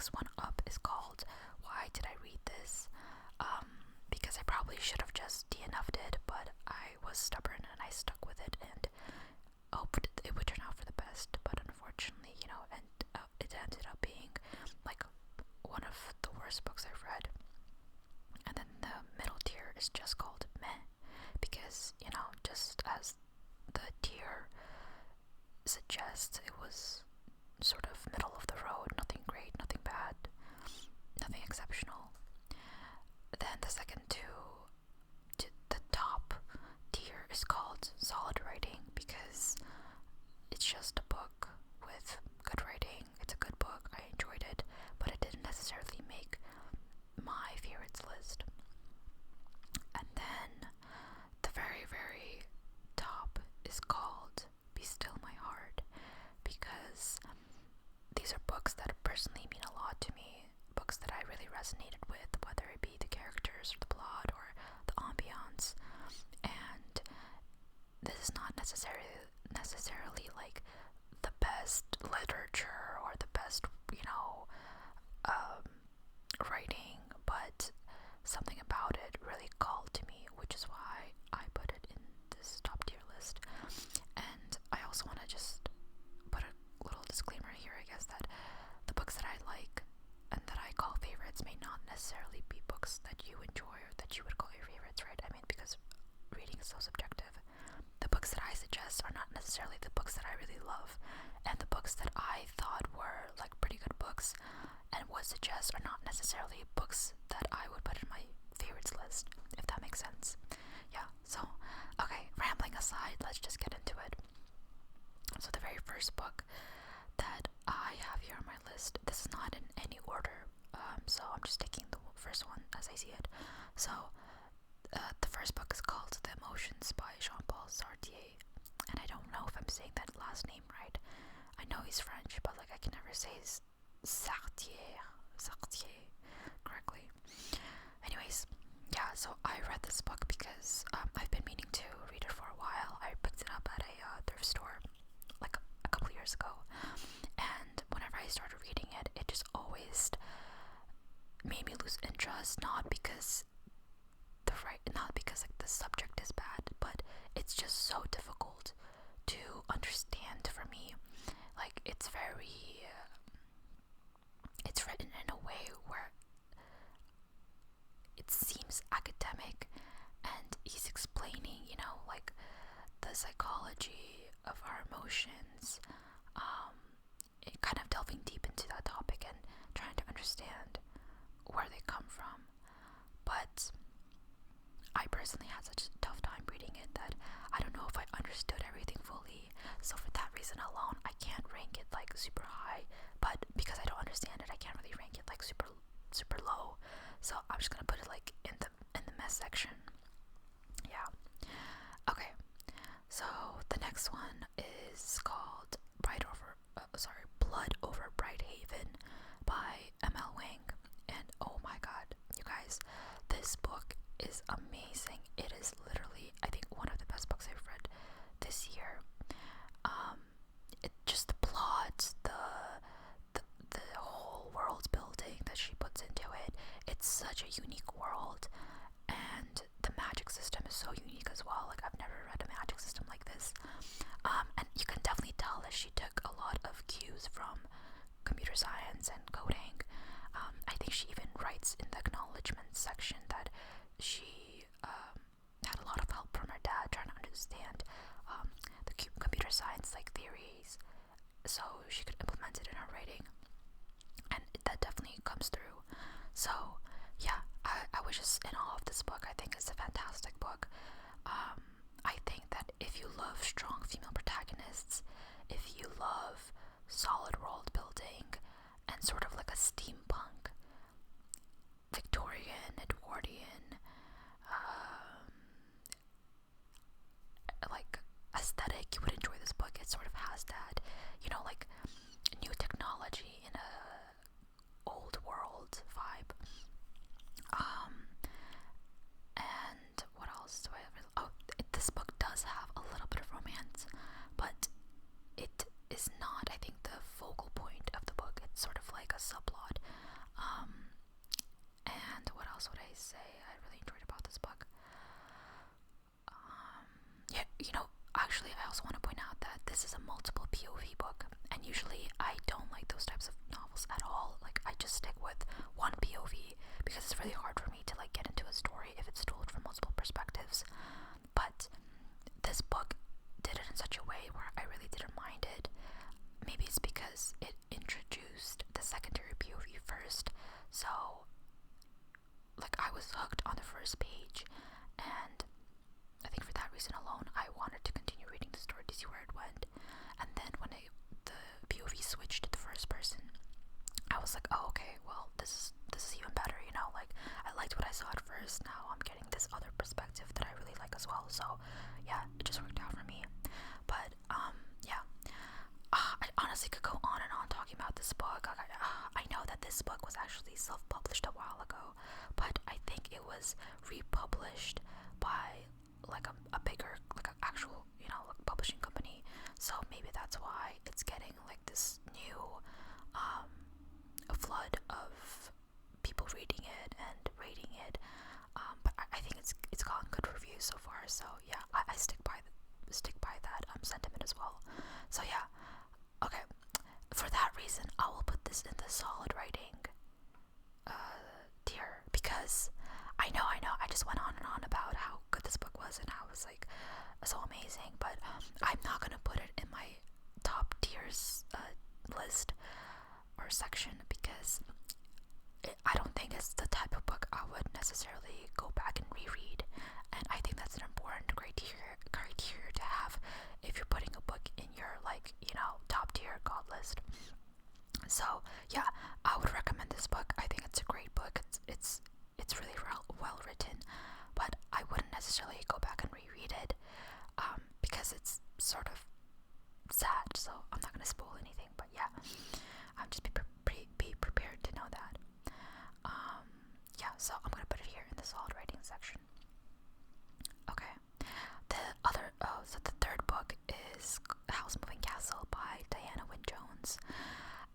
next one up is called Why Did I Read This? Because I probably should have just DNF'd it, but I was stubborn and I stuck with it and hoped it would turn out for the best. But unfortunately, it ended up being like one of the worst books I've read. And then the middle tier is just called Meh, because, just as the tier suggests, it was sort of middle of the road, nothing great, nothing bad, nothing exceptional. Then the second the top tier is called Solid Writing, because it's just a book with good writing. It's a good book, I enjoyed it, but it didn't necessarily make my favorites list. And then the very, very top is called Be Still My Heart, because these are books that personally mean a lot to me, books that I really resonated with, whether it be the characters or the plot or the ambiance. And this is not necessarily like the best literature or the best, writing, but something about it really called to me, which is why I put it in this top tier list. And I also want to just put a little disclaimer here, I guess, that the books that I like and that I call favorites may not necessarily be books that you enjoy or that you would call your favorites, right? I mean, because reading is so subjective. The books that I suggest are not necessarily the books that I really love, and the books that I thought were like pretty good books and would suggest are not necessarily books that I would put in my favorites list, if that makes sense. Yeah, so, okay, rambling aside, let's just get into it. So the very first book that I have here on my list, this is not in any order, so I'm just taking the first one as I see it. So the first book is called The Emotions by Jean-Paul Sartre, and I don't know if I'm saying that last name right. I know he's French, but like I can never say Sartre correctly. Anyways, yeah, so I read this book because I've been meaning to read it for a while. I picked it up at a thrift store like a couple years ago, and whenever I started reading it, it just always made me lose interest, not because like the subject is bad, but it's just so difficult to understand for me. Like it's written in a way where it seems academic, and he's explaining, like the psychology of our emotions, kind of delving deep into that topic and trying to understand where they come from. But I personally had such a tough time reading it that I don't know if I understood everything fully. So for that reason alone, I can't rank it like super high. But because I don't understand it, I can't really rank it like super low. So I'm just gonna put it like in the mess section. Yeah. Okay. So the next one is called Blood Over Brighthaven by M.L. Wang. And oh my god, you guys, this book is amazing. It is literally, I think, one of the best books I've read this year. It just the plot, the whole world building that she puts into it. It's such a unique world, and the magic system is so unique as well. Like I've never read a magic system like this. And you can definitely tell that she took a lot of cues from computer science and coding. I think she even writes in the acknowledgments section that she had a lot of help from her dad trying to understand the computer science like theories, so she could implement it in her writing, and that definitely comes through. So yeah, I was just in awe of this book. I think it's a fantastic book. I think that if you love strong female protagonists, if you love solid world building and sort of like a steampunk, Victorian, Edwardian, like aesthetic, you would enjoy this book. It sort of has that, like new technology in a old world vibe. And what else do I have? This book does have a little bit of romance, but it is not, I think, this book. I know that this book was actually self-published a while ago, but I think it was republished by like a bigger, like an actual, like publishing company. So maybe that's why it's getting like this new a flood of people reading it and rating it. But I think it's gotten good reviews so far. So yeah, I stick by that sentiment as well. So yeah, okay. For that reason, I will put this in the solid writing tier, because I know, I just went on and on about how good this book was and how it was like so amazing, but I'm not gonna put it in my top tiers list or section, because I don't think it's the type of book I would necessarily go back and reread, and I think that's an important criteria to have if you're putting a book in your top tier God list. So yeah, I would recommend this book. I think it's a great book. It's really well written, but I wouldn't necessarily go back and reread it because it's sort of sad. So I'm not gonna spoil anything, but yeah, just be prepared to know that. Yeah, so I'm gonna put it here in the solid writing section. Okay, so the third book is Howl's Moving Castle by Diana Wynne Jones.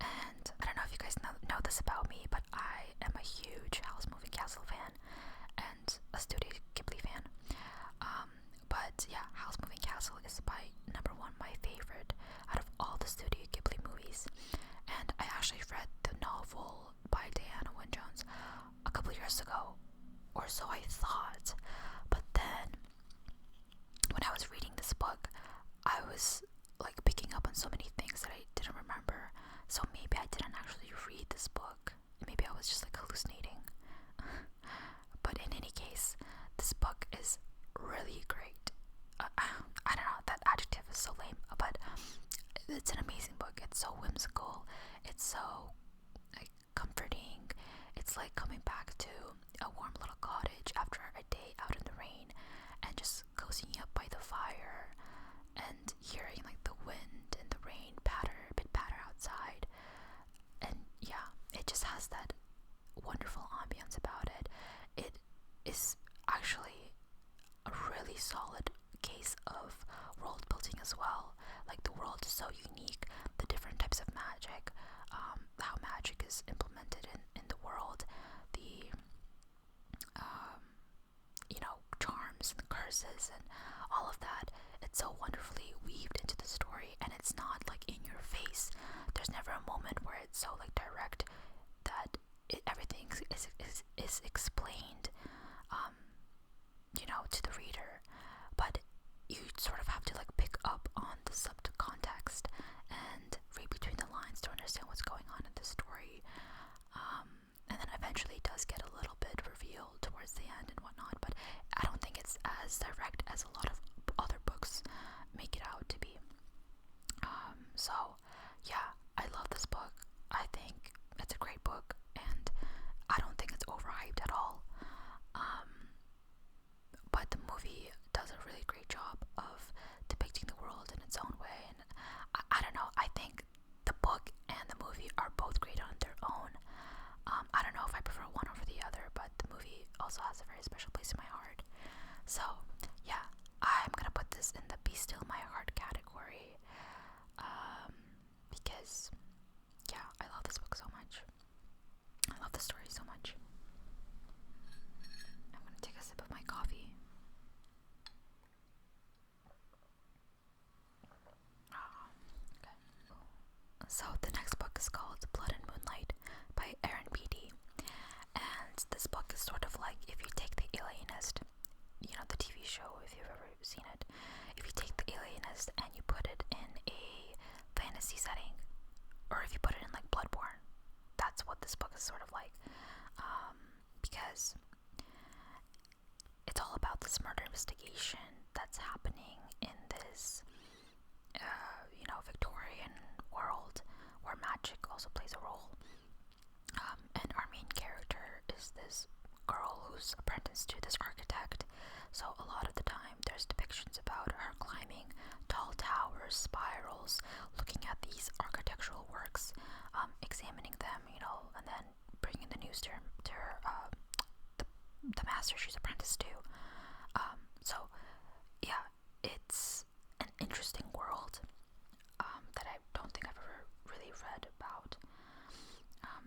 And I don't know if you guys know this about me, but I am a huge Howl's Moving Castle fan and a Studio Ghibli fan. But yeah, Howl's Moving Castle is by number one my favorite out of all the Studio Ghibli movies. And I actually read the novel by Diana Wynne Jones a couple years ago, or so I thought. But then, when I was reading this book, I was like picking up on so many things that I didn't remember. So maybe I didn't actually read this book. Maybe I was just like hallucinating. But in any case, this book is really great. I don't know, that adjective is so lame, but it's an amazing book. It's so whimsical. It's so like comforting. It's like coming back to a warm little cottage after a day out in the rain, and just cozying up by the fire and hearing like the wind and the rain patter outside. And yeah, it just has that wonderful ambience about it. It is actually a really solid case of world building as well. Like, the world is so unique, the different types of magic, how magic is implemented in the world, the charms and the curses and all of that. It's so wonderfully weaved into the story, and it's not like in your face. There's never a moment where it's so like direct that everything is explained to the reader, but you sort of have to like pick up on the subcontext and read between the lines to understand what's going on in the story. And then eventually it does get a little bit revealed towards the end and whatnot, but I don't think it's as direct as a lot of other books make it out to be. So yeah, I love this book. I think it's a great book, and I don't think it's overhyped at all. But the movie does a really great job of depicting the world in its own way, and I don't know, I think the book and the movie are both great on their own. I don't know if I prefer one over the other, but the movie also has a very special place in my heart. So yeah, I'm gonna put this in the Be Still My Heart category, because yeah, I love this book so much. I love the story so much. I'm gonna take a sip of my coffee. Okay. So the next book is called Blood and Moonlight by Erin Beatty. And this book is sort of like if you take The Alienist, the TV show, if you've ever seen it. If you take The Alienist and you put it in a fantasy setting, or if you put it in like Bloodborne, that's what this book is sort of like. Because it's all about this murder investigation that's happening in this Victorian world where magic also plays a role. And our main character is this girl who's apprenticed to this architect. So a lot of the time there's depictions about her climbing tall towers, spirals, looking at these architectural works introduced to her the master she's apprenticed to. So yeah, it's an interesting world that I don't think I've ever really read about.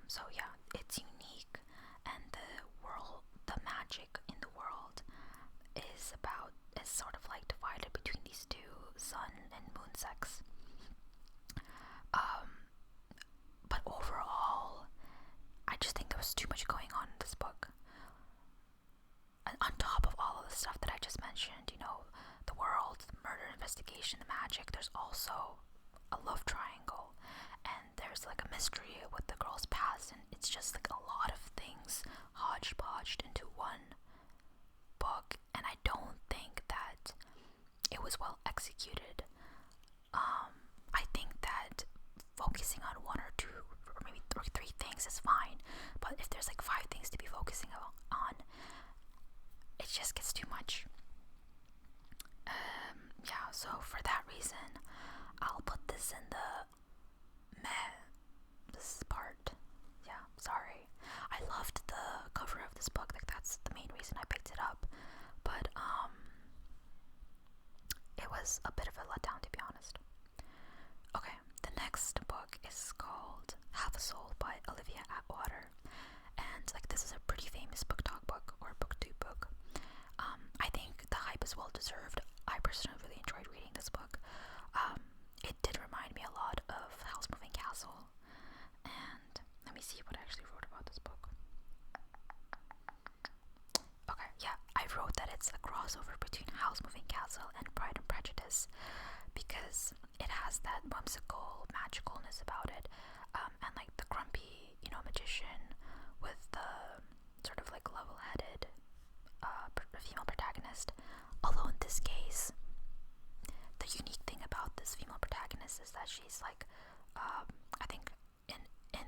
So yeah, it's unique, and the magic in the world is sort of like divided between these two sun and moon sects. But overall, I just think there was too much going on in this book. And on top of all of the stuff that I just mentioned, the world, the murder investigation, the magic, there's also a love triangle, and there's like a mystery with the girl's past, and it's just like a lot of things hodgepodged into one book, and I don't think that it was well executed. I think that focusing on one or two or maybe three things is fine, but if there's like 5 things to be focusing on, it just gets too much. Yeah, so for that reason, I'll put this in the this part. Yeah, sorry. I loved the cover of this book, like that's the main reason I picked it up, but it was a bit of a letdown, to be honest. Okay, the next book is called Half a Soul by Olivia Atwater, and like this is a pretty famous BookTok book or BookTube book. I think the hype is well deserved. I personally really enjoyed reading this book. It did remind me a lot of Howl's Moving Castle, and let me see what I actually wrote about this book. Okay, yeah, I wrote that it's a crossover between Howl's Moving Castle and Pride and Prejudice, because it has that whimsical magicalness about it, and like the grumpy, magician with the sort of like level-headed female protagonist. Although in this case, the unique thing about this female protagonist is that she's like, I think in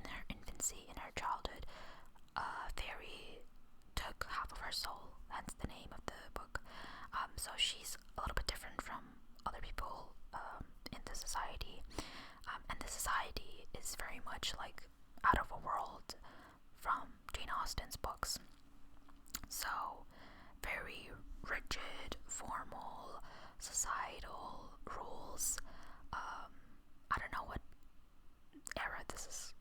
her infancy, in her childhood, fairy took half of her soul, hence the name of the book. So she's a little bit different from other people in the society, and the society is very much like out of a world from Jane Austen's books. So very rigid, formal, societal rules. I don't know what era this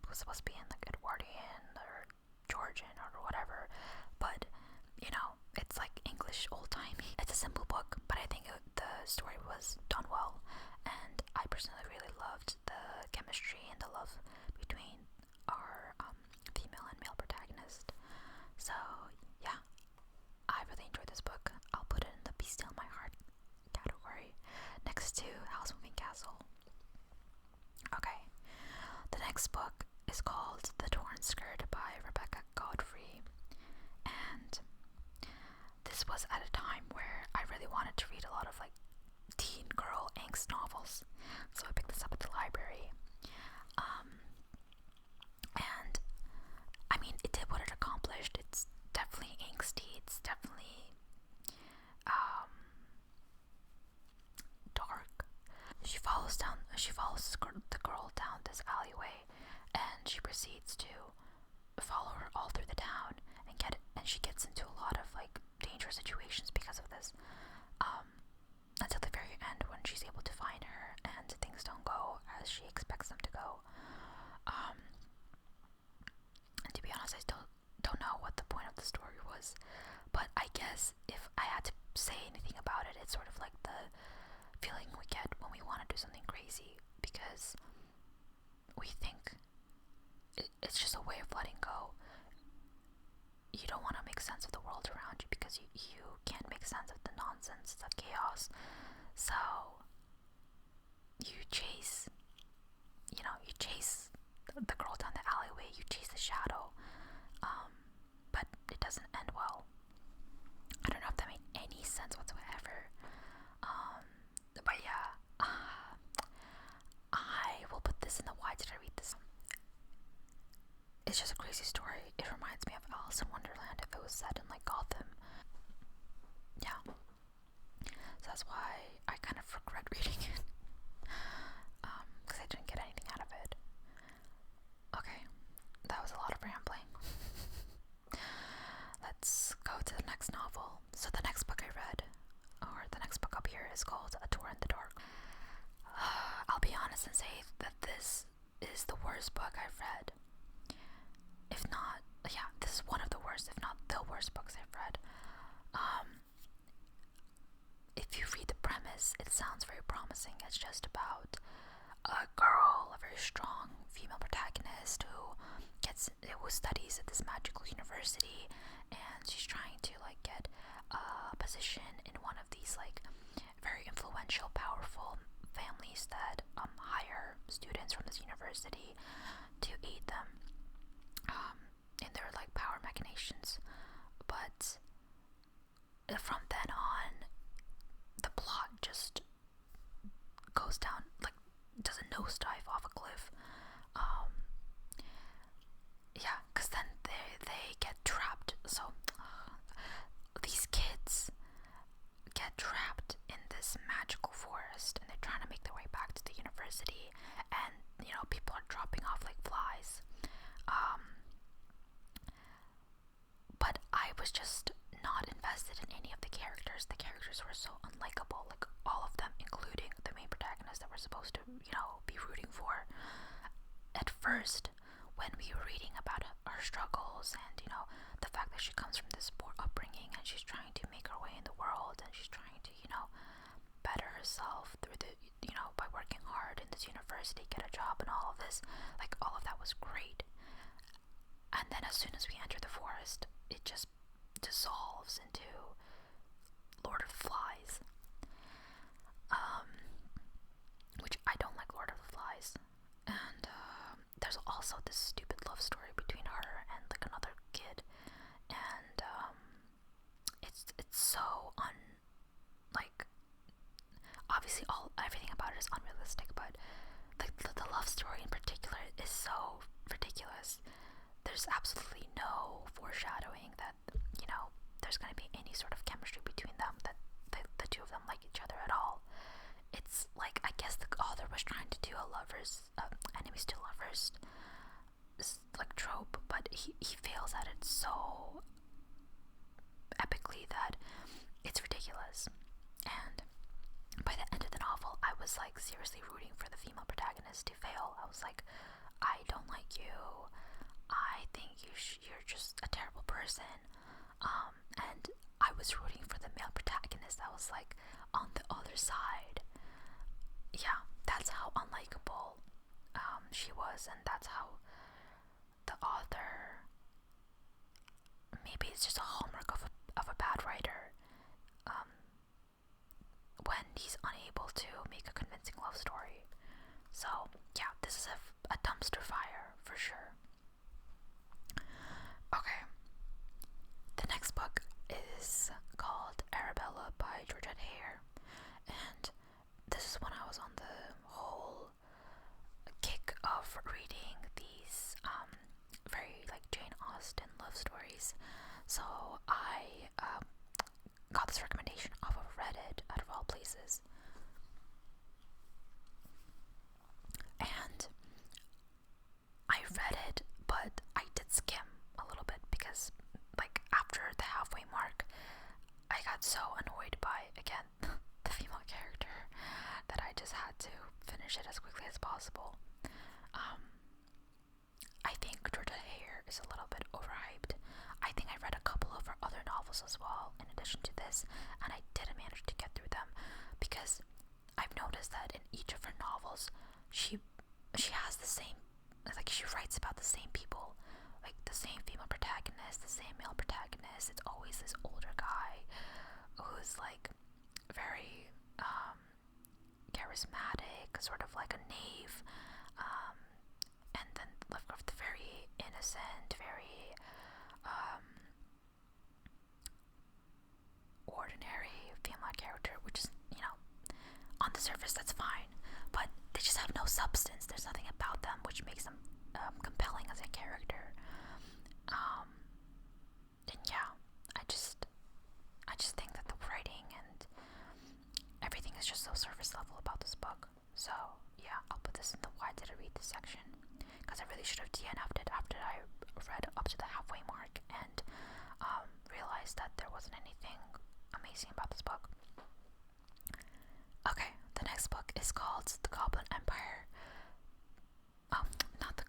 was supposed to be in, like Edwardian or Georgian or whatever, but it's like English old-timey. It's a simple book, but I think the story was done well, and I personally really loved the chemistry and the love between our female and male protagonist. So yeah, I really enjoyed this book. I'll put it in the Be Still My Heart category next to Howl's Moving Castle. Okay, the next book is called The Torn Skirt by Rebecca Godfrey, and this was at a time where I really wanted to read a lot of like teen girl angst novels, so I picked this up at the library. And I mean, it did what it accomplished. It's definitely angsty. It's definitely dark. She follows the girl down this alleyway, and she proceeds to follow her all through the town and she gets into a lot of like dangerous situations because of this. Until the very end, when she's able to find her and things don't go as she expects them to go. And to be honest, I still don't know what the point of the story was, but I guess if I had to say anything about it, it's sort of like the feeling we get when we want to do something crazy, because we think it's just a way of letting go. You don't want to make sense of the world around you because you can't make sense of the nonsense, the chaos. So you chase the girl down the alleyway, you chase the shadow, but it doesn't end well. I don't know if that made any sense whatsoever. But yeah, I will put this in the why did I read this. It's just a crazy story. It reminds me of Alice in Wonderland if it was set in like Gotham. Yeah. So that's why I kind of regret reading it. Because I didn't get anything out of it. Okay. That was a lot of rambling. book I've read. If not, yeah, this is one of the worst, if not the worst books I've read. If you read the premise, it sounds very promising. It's just about a girl, a very strong female protagonist who studies at this magical university, and she's trying to like get a position in one of these like very influential, powerful families that hire students from this university to aid them in their like power machinations. But from then on, the plot just goes down, like, does a nosedive off a cliff. Yeah, because then they get trapped. So these kids get trapped in this magical forest, and they're trying to make their way back to the university, and people are dropping off like flies. But I was just not invested in any of the characters. The characters were so unlikable, like all of them, including the main protagonist that we're supposed to, be rooting for. At first, when we were reading about her struggles and, the fact that she comes from this poor upbringing and she's trying to make her way in the world and she's trying to, better herself through by working hard in this university, get a job and all of this, like all of that was great. And then as soon as we enter the forest, it just dissolves into Lord of the Flies. Which I don't like Lord of the Flies. And there's also this stupid love story between her and like another kid. And it's so obviously everything about it is unrealistic, but like the love story in particular is so ridiculous. There's absolutely no foreshadowing that, there's going to be any sort of chemistry between them, that the two of them like each other at all. It's like, I guess the author was trying to do a enemies to lovers like trope, but he fails at it so epically that it's ridiculous. And by the end of the novel, I was like seriously rooting for the female protagonist to fail. I was like, I don't like you. I think you're just a terrible person. And I was rooting for the male protagonist that was like on the other side. Yeah, that's how unlikable she was, and that's how the author, maybe it's just a hallmark of a bad writer, when he's unable to make a convincing love story. So yeah, this is a dumpster fire for sure. Okay, the next book is called Arabella by Georgette Heyer, and this is when I was on the whole kick of reading these very like Jane Austen love stories. So I got this recommendation off of Reddit, out of all places, and I read it, but I did skim a little bit because like after the halfway mark, I got so annoyed by, again, the female character that I just had to finish it as quickly as possible. I think Georgette Heyer is a little bit overhyped. I think I read a couple of her other novels as well, in addition to this, and I didn't manage to get through them because I've noticed that in each of her novels, she has the same, like she writes about the same people, like the same female protagonist, the same male protagonist. It's always this older guy who's like very charismatic, sort of like a knave, and then like the very innocent, very ordinary female character, which is, on the surface that's fine, but they just have no substance. There's nothing about them which makes them compelling as a character. And yeah, I just think that the writing and everything is just so surface level about this book. So yeah, I'll put this in the why did I read this section, because I really should have DNF'd it after I read up to the halfway mark and realized that there wasn't anything amazing about this book. Okay, the next book is called The Goblin Empire. Oh, not The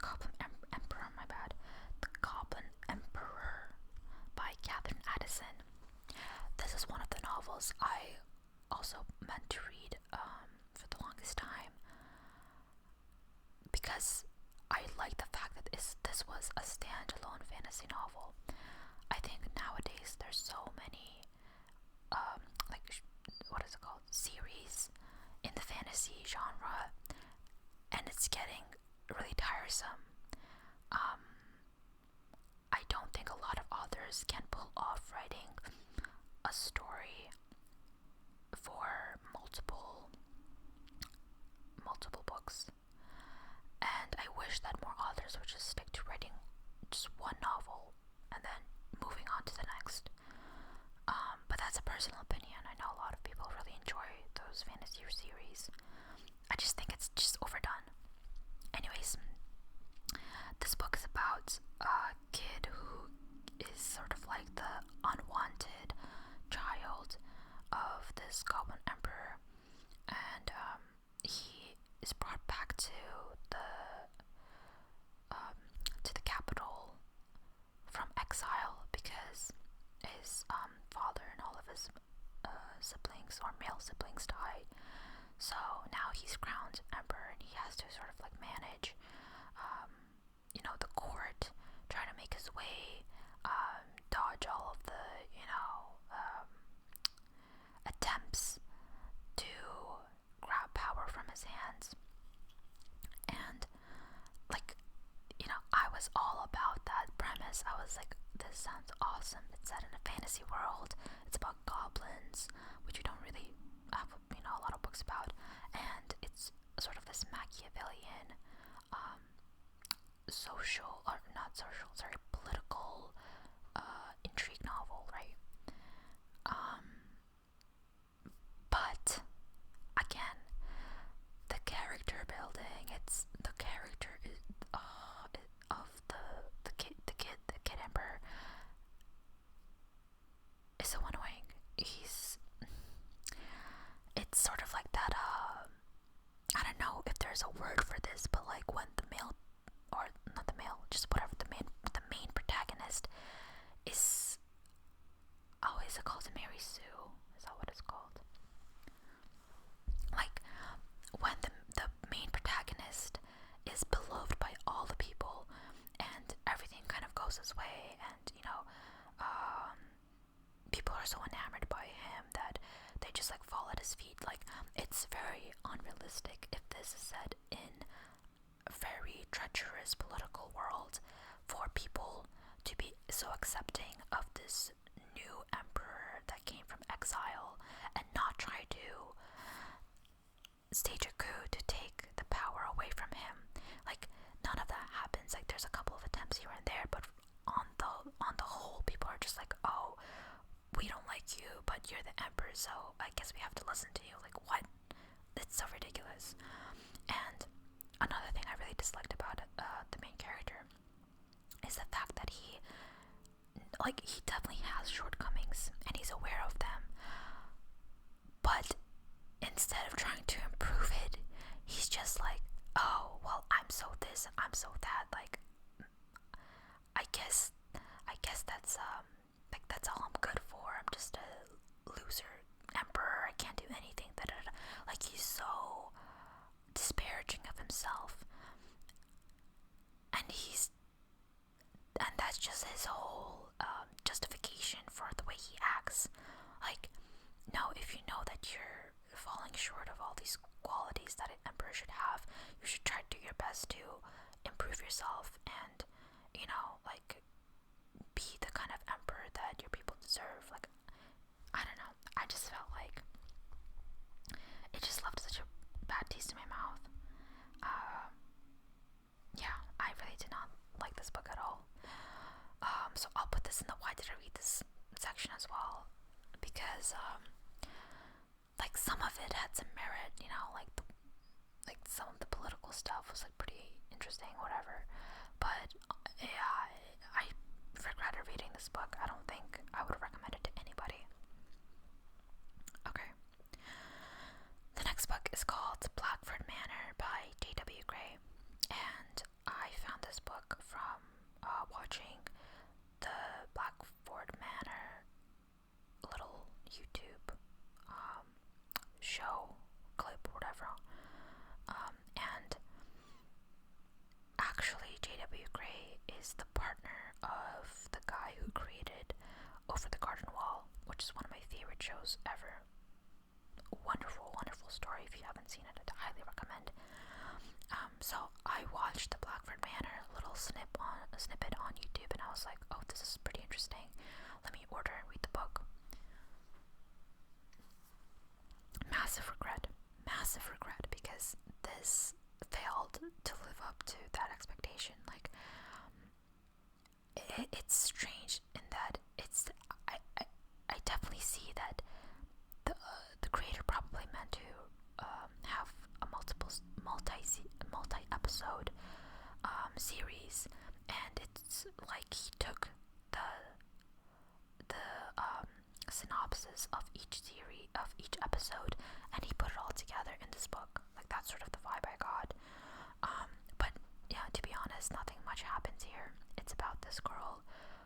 Emperor, my bad. The Goblin Emperor by Catherine Addison. This is one of the novels I also meant to read for the longest time, because I like the fact that this was a standalone fantasy novel. I think nowadays there's so many what is it called, series in the fantasy genre, and it's getting really tiresome. I don't think a lot of authors can pull off writing a story for multiple books, and I wish that more authors would just stick to writing just one novel and then moving on to the next. But that's a personal opinion. I know a lot of people really enjoy those fantasy series. I just think it's just overdone. Anyways, this book is about a kid who is sort of like the unwanted child of this Goblin Emperor, and he is brought back to the capital from exile because his father and all of his siblings or male siblings died. So now he's crowned emperor, and he has to sort of like manage the court, trying to make his way, dodge all of the attempts to grab power from his hands. And I was all about that premise. I was like, this sounds awesome. It's set in a fantasy world. It's about goblins, which we don't really have a lot of books about, and it's sort of this Machiavellian political intrigue novel, right? But again, the character building, it's the character of the kid emperor is so annoying. It's sort of like that, I don't know if there's a word for this, but like when the male, or not the male, just whatever, the main protagonist is, is it called Mary Sue? Is that what it's called? Like, when the main protagonist is beloved by all the people, and everything kind of goes his way, and people are so enamored by him that they just like fall at his feet. Like, it's very unrealistic if this is set in a very treacherous political world for people to be so accepting of this new emperor that came from exile and not try to stage a coup to take the power away from him. Like, none of that happens. Like, there's a couple of attempts here and there, but on the whole, people are just like, oh, we don't like you, but you're the emperor, so I guess we have to listen to you. Like, what? It's so ridiculous. And another thing I really disliked about the main character is the fact that he definitely has shortcomings, and he's aware of them, but instead of trying to improve it, he's just like, oh, well, I'm so this and I'm so that. Like, I guess that's that's all I'm good for. I'm just a loser emperor. I can't do anything. Like, he's so disparaging of himself, and that's just his whole justification for the way he acts. Like, no, if you know that you're falling short of all these qualities that an emperor should have, you should try to do your best to improve yourself and be the kind of emperor that your people deserve. Like, I don't know, I just felt like it just left such a bad taste in my mouth. Yeah, I really did not like this book at all. So I'll put this in the why did I read this section as well, because like, some of it had some merit, like some of the political stuff was like pretty interesting, whatever. But yeah, I regretted reading this book. I don't think I would recommend it to anybody. Okay. The next book is called Blackford Manor by J.W. Gray, and I found book from watching the Blackford Manor little YouTube show clip or whatever. And actually, J.W. Gray is the partner of the guy who created Over the Garden Wall, which is one of my favorite shows ever. Wonderful, wonderful story. If you haven't seen it, I highly recommend. So I watched the Blackford Manor little snippet on YouTube, and I was like, oh, this is pretty interesting. Let me order and read the book. Massive regret, because this failed to live up to that expectation. Like, it's strange in that I definitely see that the creator probably meant to have a multi episode series, and it's like he took the synopsis of each series of each episode and he put it all together in this book. Like, that's sort of the vibe I got. But yeah, to be honest, nothing much happens here. It's about this girl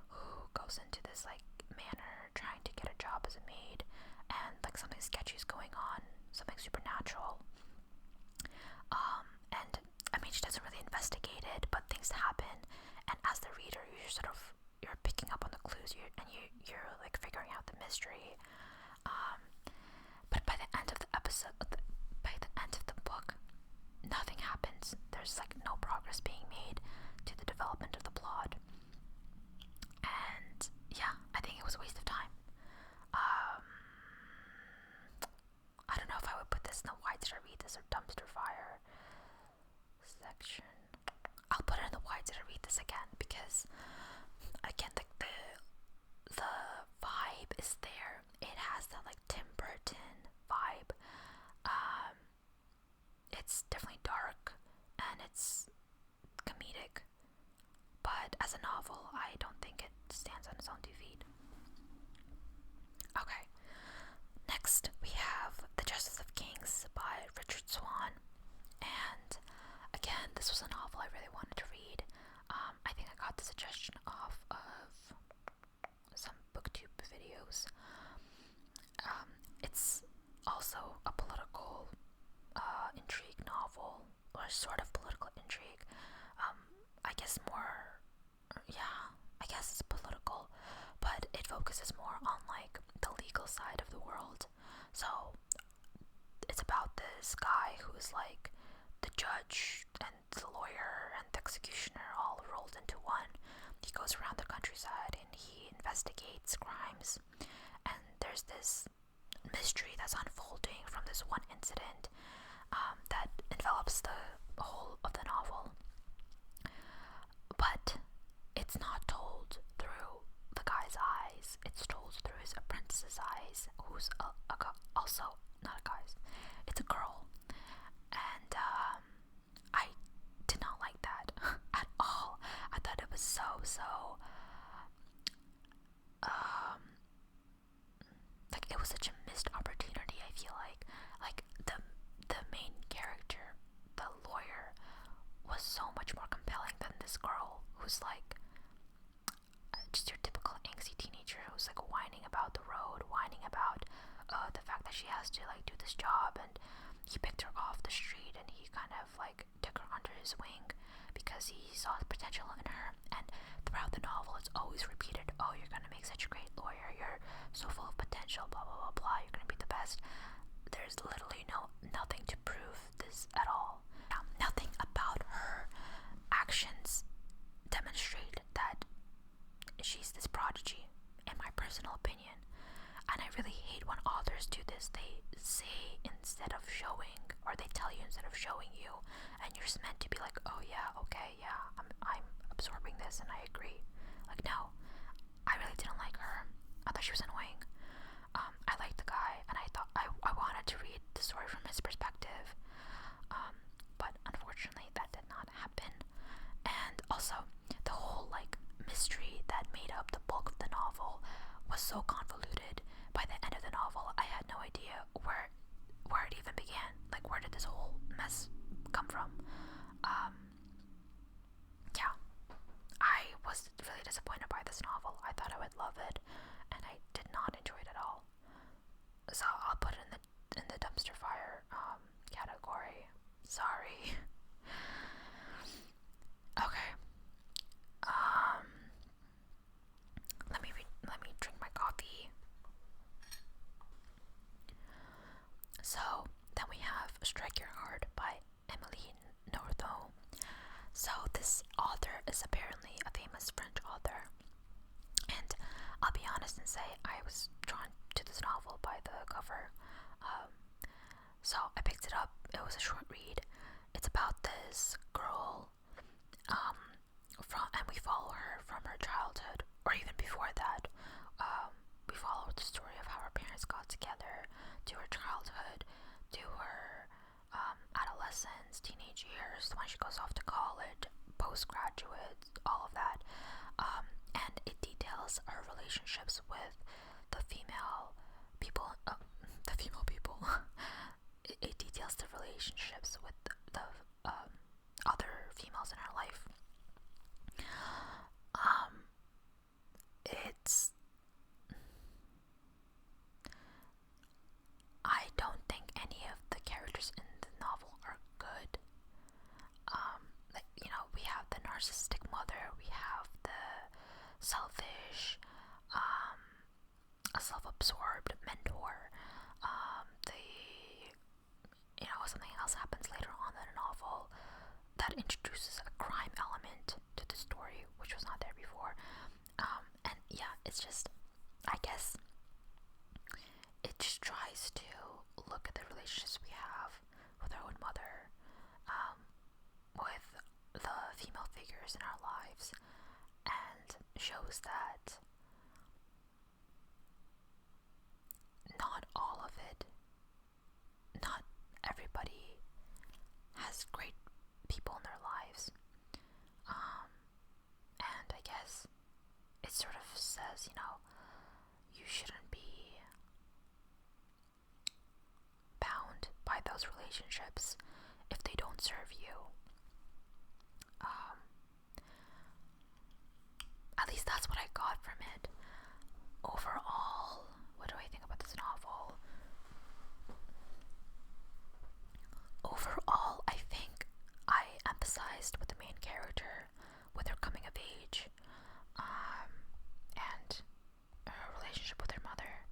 who goes into this like manor trying to get a job as a maid, and like something sketchy is going on, something supernatural. And I mean, she doesn't really investigate it, but things happen, and as the reader, you're picking up on the clues, you're like figuring out the mystery. But by the end of the book, nothing happens. There's like no progress being made to the development of the plot, and yeah, I think it was a waste of time. I don't know if I would put this in the why did I read this or dumpster fire section. I'll put it in the why did I read this again, because again, the vibe is there. It has that like Tim Burton vibe. It's definitely dark and it's comedic, but as a novel, I don't think it stands on its own 2 feet. Okay, next we have The Justice of Kings by Richard Swan, and again, this was a novel I really wanted to read. I think I got the suggestion off of some booktube videos. It's also a political intrigue novel, or sort of political intrigue. I guess it's political, but it focuses more on like the legal side of the world. So it's about this guy who's like the judge and the lawyer and the executioner all rolled into one. He goes around the countryside and he investigates crimes, and there's this mystery that's unfolding from this one incident that envelops the whole of the novel. But it's not told through the guy's eyes, it's told through his apprentice's eyes, who's also not a guy's, it's a girl. And I did not like that at all. I thought it was so like, it was such a missed opportunity. I feel like the main character, the lawyer, was so much more compelling than this girl who's like just your typical angsty teenager who's like whining about the road, whining about the fact that she has to like do this job, and he picked her off the street and he kind of like took her under his wing because he saw the potential in her. And throughout the novel, it's always repeated, oh, you're gonna make such a great lawyer, you're so full of potential, blah blah blah blah, you're gonna be the best. There's literally nothing to prove this at all. Nothing about her actions demonstrate that she's this prodigy, in my personal opinion. And I really hate when authors do this. They say instead of showing, or they tell you instead of showing you, and you're just meant to be like, oh yeah, okay, yeah, I'm absorbing this and I agree. Like, no, I really didn't like her. I thought she was annoying. I liked the guy, and I thought I wanted to read the story from his perspective. But unfortunately, that did not happen. And also, the whole like mystery that made up the bulk of the novel was so convoluted. By the end of the novel, I had no idea where it even began. Like, where did this whole mess come from? Yeah. disappointed by this novel. I thought I would love it, and I did not enjoy it at all. So I'll put it in the dumpster fire category. Sorry. Okay. Let me drink my coffee. So then we have Strike Your Heart by Emily Northo. So this author is apparently a famous French author, and I'll be honest and say I was drawn to this novel by the cover. So I picked it up. It was a short read. It's about this girl, and we follow her from her childhood, or even before that. We follow the story of how her parents got together, to her childhood, to her adolescence, teenage years, when she goes off to college, postgraduate, all of that. And it details her relationships with the female people. It details the relationships with the other females in her life. It's I don't think any of the characters in the novel are good. We have the narcissistic mother, we have the selfish, a self-absorbed mentor. Something else happens later on in the novel that introduces a crime element to the story, which was not there before. And yeah, it's just, I guess, it just tries to look at the relationships we have with our own mother, with the female figures in our lives, and shows that not all of it, not everybody has great people in their lives. And I guess it sort of says, you shouldn't be bound by those relationships if they don't serve you. At least that's what I got from it. Overall, what do I think about this novel? Overall, I think I empathized with the main character, with her coming of age, and her relationship with her mother.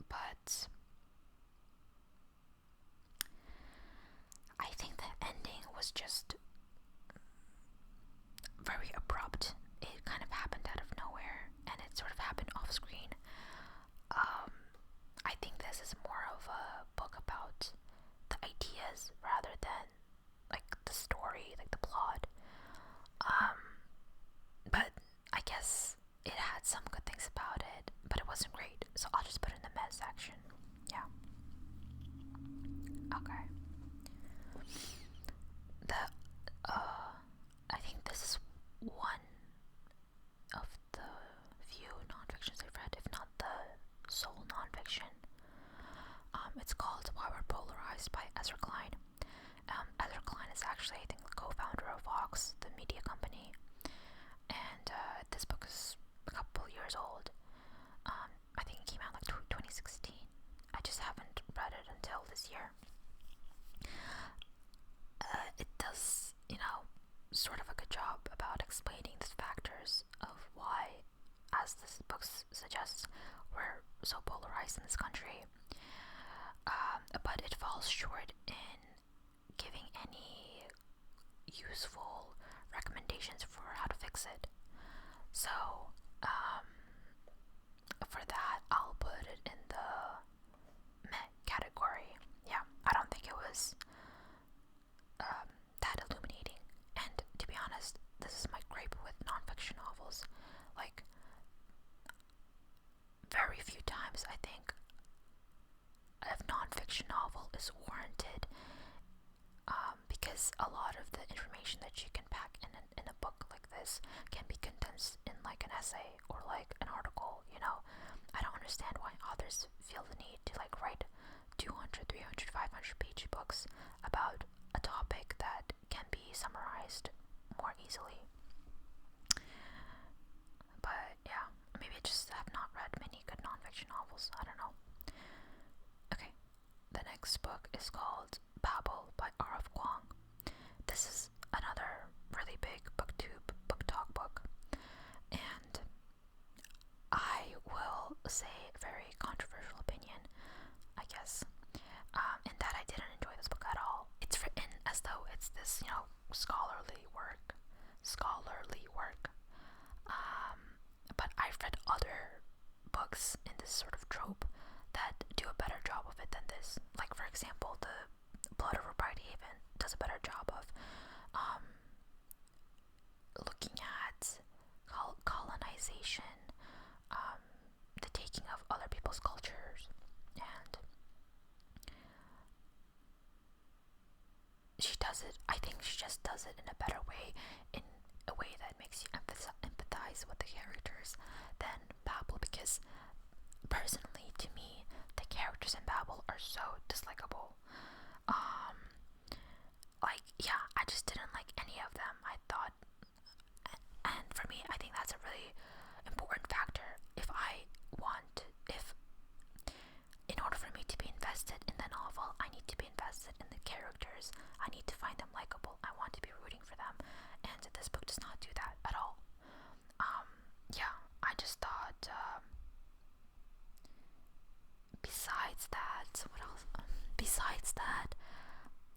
But I think the ending was just very abrupt. It kind of happened out of nowhere, and it sort of happened off screen. I think this is more of a book about the ideas rather than like the story, like the plot. But I guess it had some good things about it, but it wasn't great, so I'll just put it in the meh section. Yeah. Okay. I think this is one of the few nonfictions I've read, if not the sole nonfiction. It's called Why We're Polarized by Ezra Klein. Ezra Klein is actually, I think, the co-founder of Vox, the media company. And this book is a couple years old. I think it came out like 2016. I just haven't read it until this year. It does, sort of a good job about explaining the factors of why, as this book suggests, we're so polarized in this country. But it falls short in giving any useful recommendations for how to fix it. So, for that, I'll put it in the meh category. Yeah, I don't think it was that illuminating. And to be honest, this is my gripe with nonfiction novels. Like, very few times I think a nonfiction novel is warranted, because a lot of the information that you can pack in a book like this can be condensed in like an essay or like an article. I don't understand why authors feel the need to like write 200, 300, 500 page books about a topic that can be summarized more easily. else. I don't know. Okay, the next book is called Babel by R.F. Kuang. This is another really big booktube book talk book, and I will say a very controversial opinion, I guess, in that I didn't enjoy this book at all. It's written as though it's this, scholarly work. But I've read other books in this sort of trope that do a better job of it than this. Like, for example, the Blood Over Brighthaven does a better job of looking at colonization, the taking of other people's cultures, and I think she just does it in a better way, in a way that makes you empathize with the characters than Babel, because personally, to me, the characters in Babel are so dislikable. I just didn't like any of them. I thought, and for me, I think that's a really important factor. If in order for me to be invested in the novel, I need to be invested in the characters. I need to find them likable. I want to be rooting for them, and this book does not do that at all. I just thought, besides that, what else? Besides that,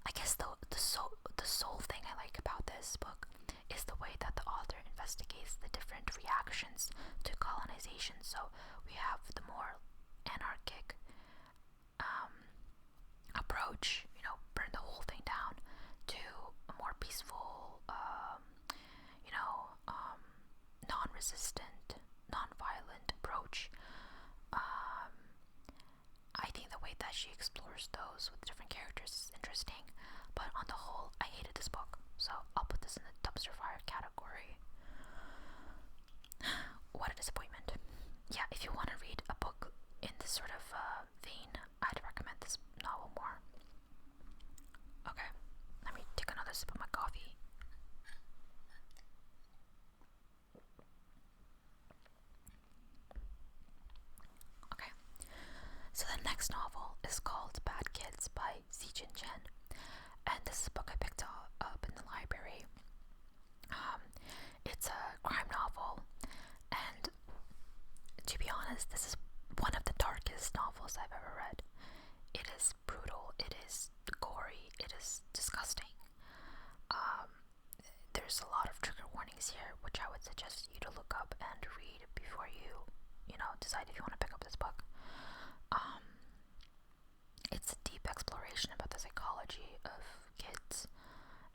I guess the sole thing I like about this book is the way that the author investigates the different reactions to colonization. So we have the more anarchic approach, burn the whole thing down, to a more peaceful, non-resistant, non-violent approach. I think the way that she explores those with different characters is interesting, but on the whole, I hated this book, so I'll put this in the dumpster fire category. What a disappointment. Yeah, if you want to read a book in this sort of vein, I'd recommend this novel more. Okay, let me take another sip of my coffee. Okay, so the next novel is called Bad Kids by Zijin Chen, and this is a book I picked up in the library. It's a crime novel, and to be honest, this is one of the darkest novels I've ever read. It is brutal, it is gory, it is disgusting. There's a lot of trigger warnings here, which I would suggest you to look up and read before you decide if you want to pick up this book. It's a deep exploration about the psychology of kids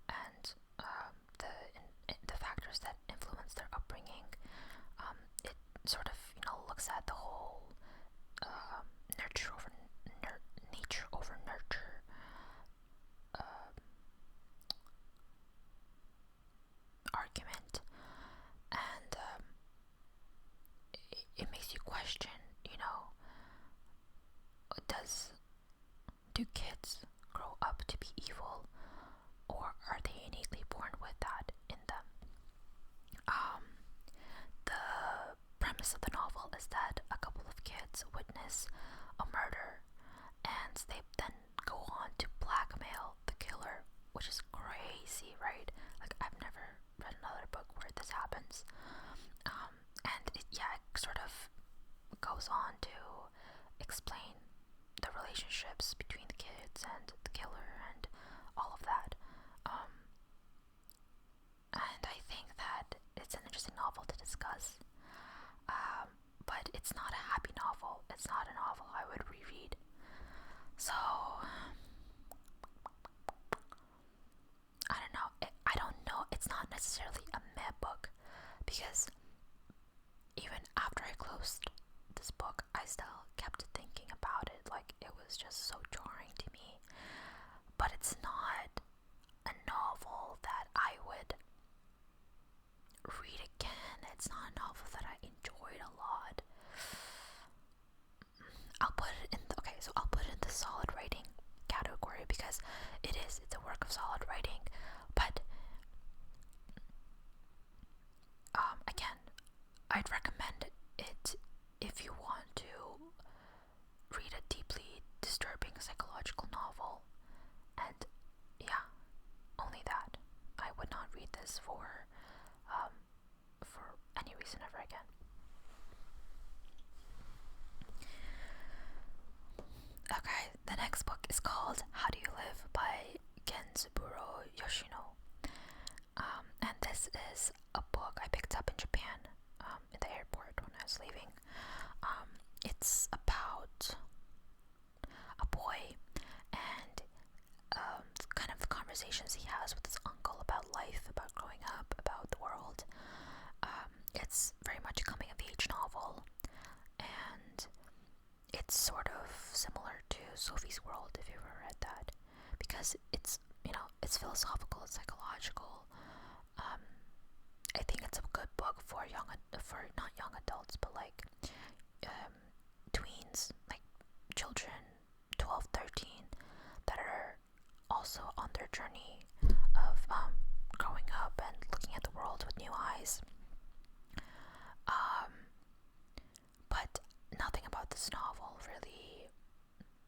and the factors that influence their upbringing. It sort of looks at the whole nature over nurture argument, and it makes you question, do kids grow up to be evil, or are they innately born with that in them? The premise of the novel is that a couple of kids witness a murder, and they then go on to blackmail the killer, which is crazy, right? Like, I've never read another book where this happens. And it sort of goes on to explain the relationships between the kids and the killer and all of that. And I think that it's an interesting novel to discuss. But it's not a happy novel. It's not a novel I would reread. So, I don't know. It's not necessarily a meh book, because even after I closed this book, I still kept thinking about it. Like, it was just so jarring to me. But it's not a novel that I would read again. It's not a novel that I enjoyed a lot. I'll put it in the solid writing category, because it's a work of solid writing. But again, I'd recommend it if you want to reason ever again. Okay, the next book is called How Do You Live by Genzaburo Yoshino. And this is a book I picked up in Japan, in the airport when I was leaving. It's about a boy and kind of the conversations he has with his uncle about life, about growing up, about the world. It's very much a coming of age novel, and it's sort of similar to Sophie's World, if you've ever read that, because it's, it's philosophical, it's psychological. I think it's a good book for not young adults, but like tweens, like children, 12, 13, that are also on their journey of growing up and looking at the world with new eyes. But nothing about this novel really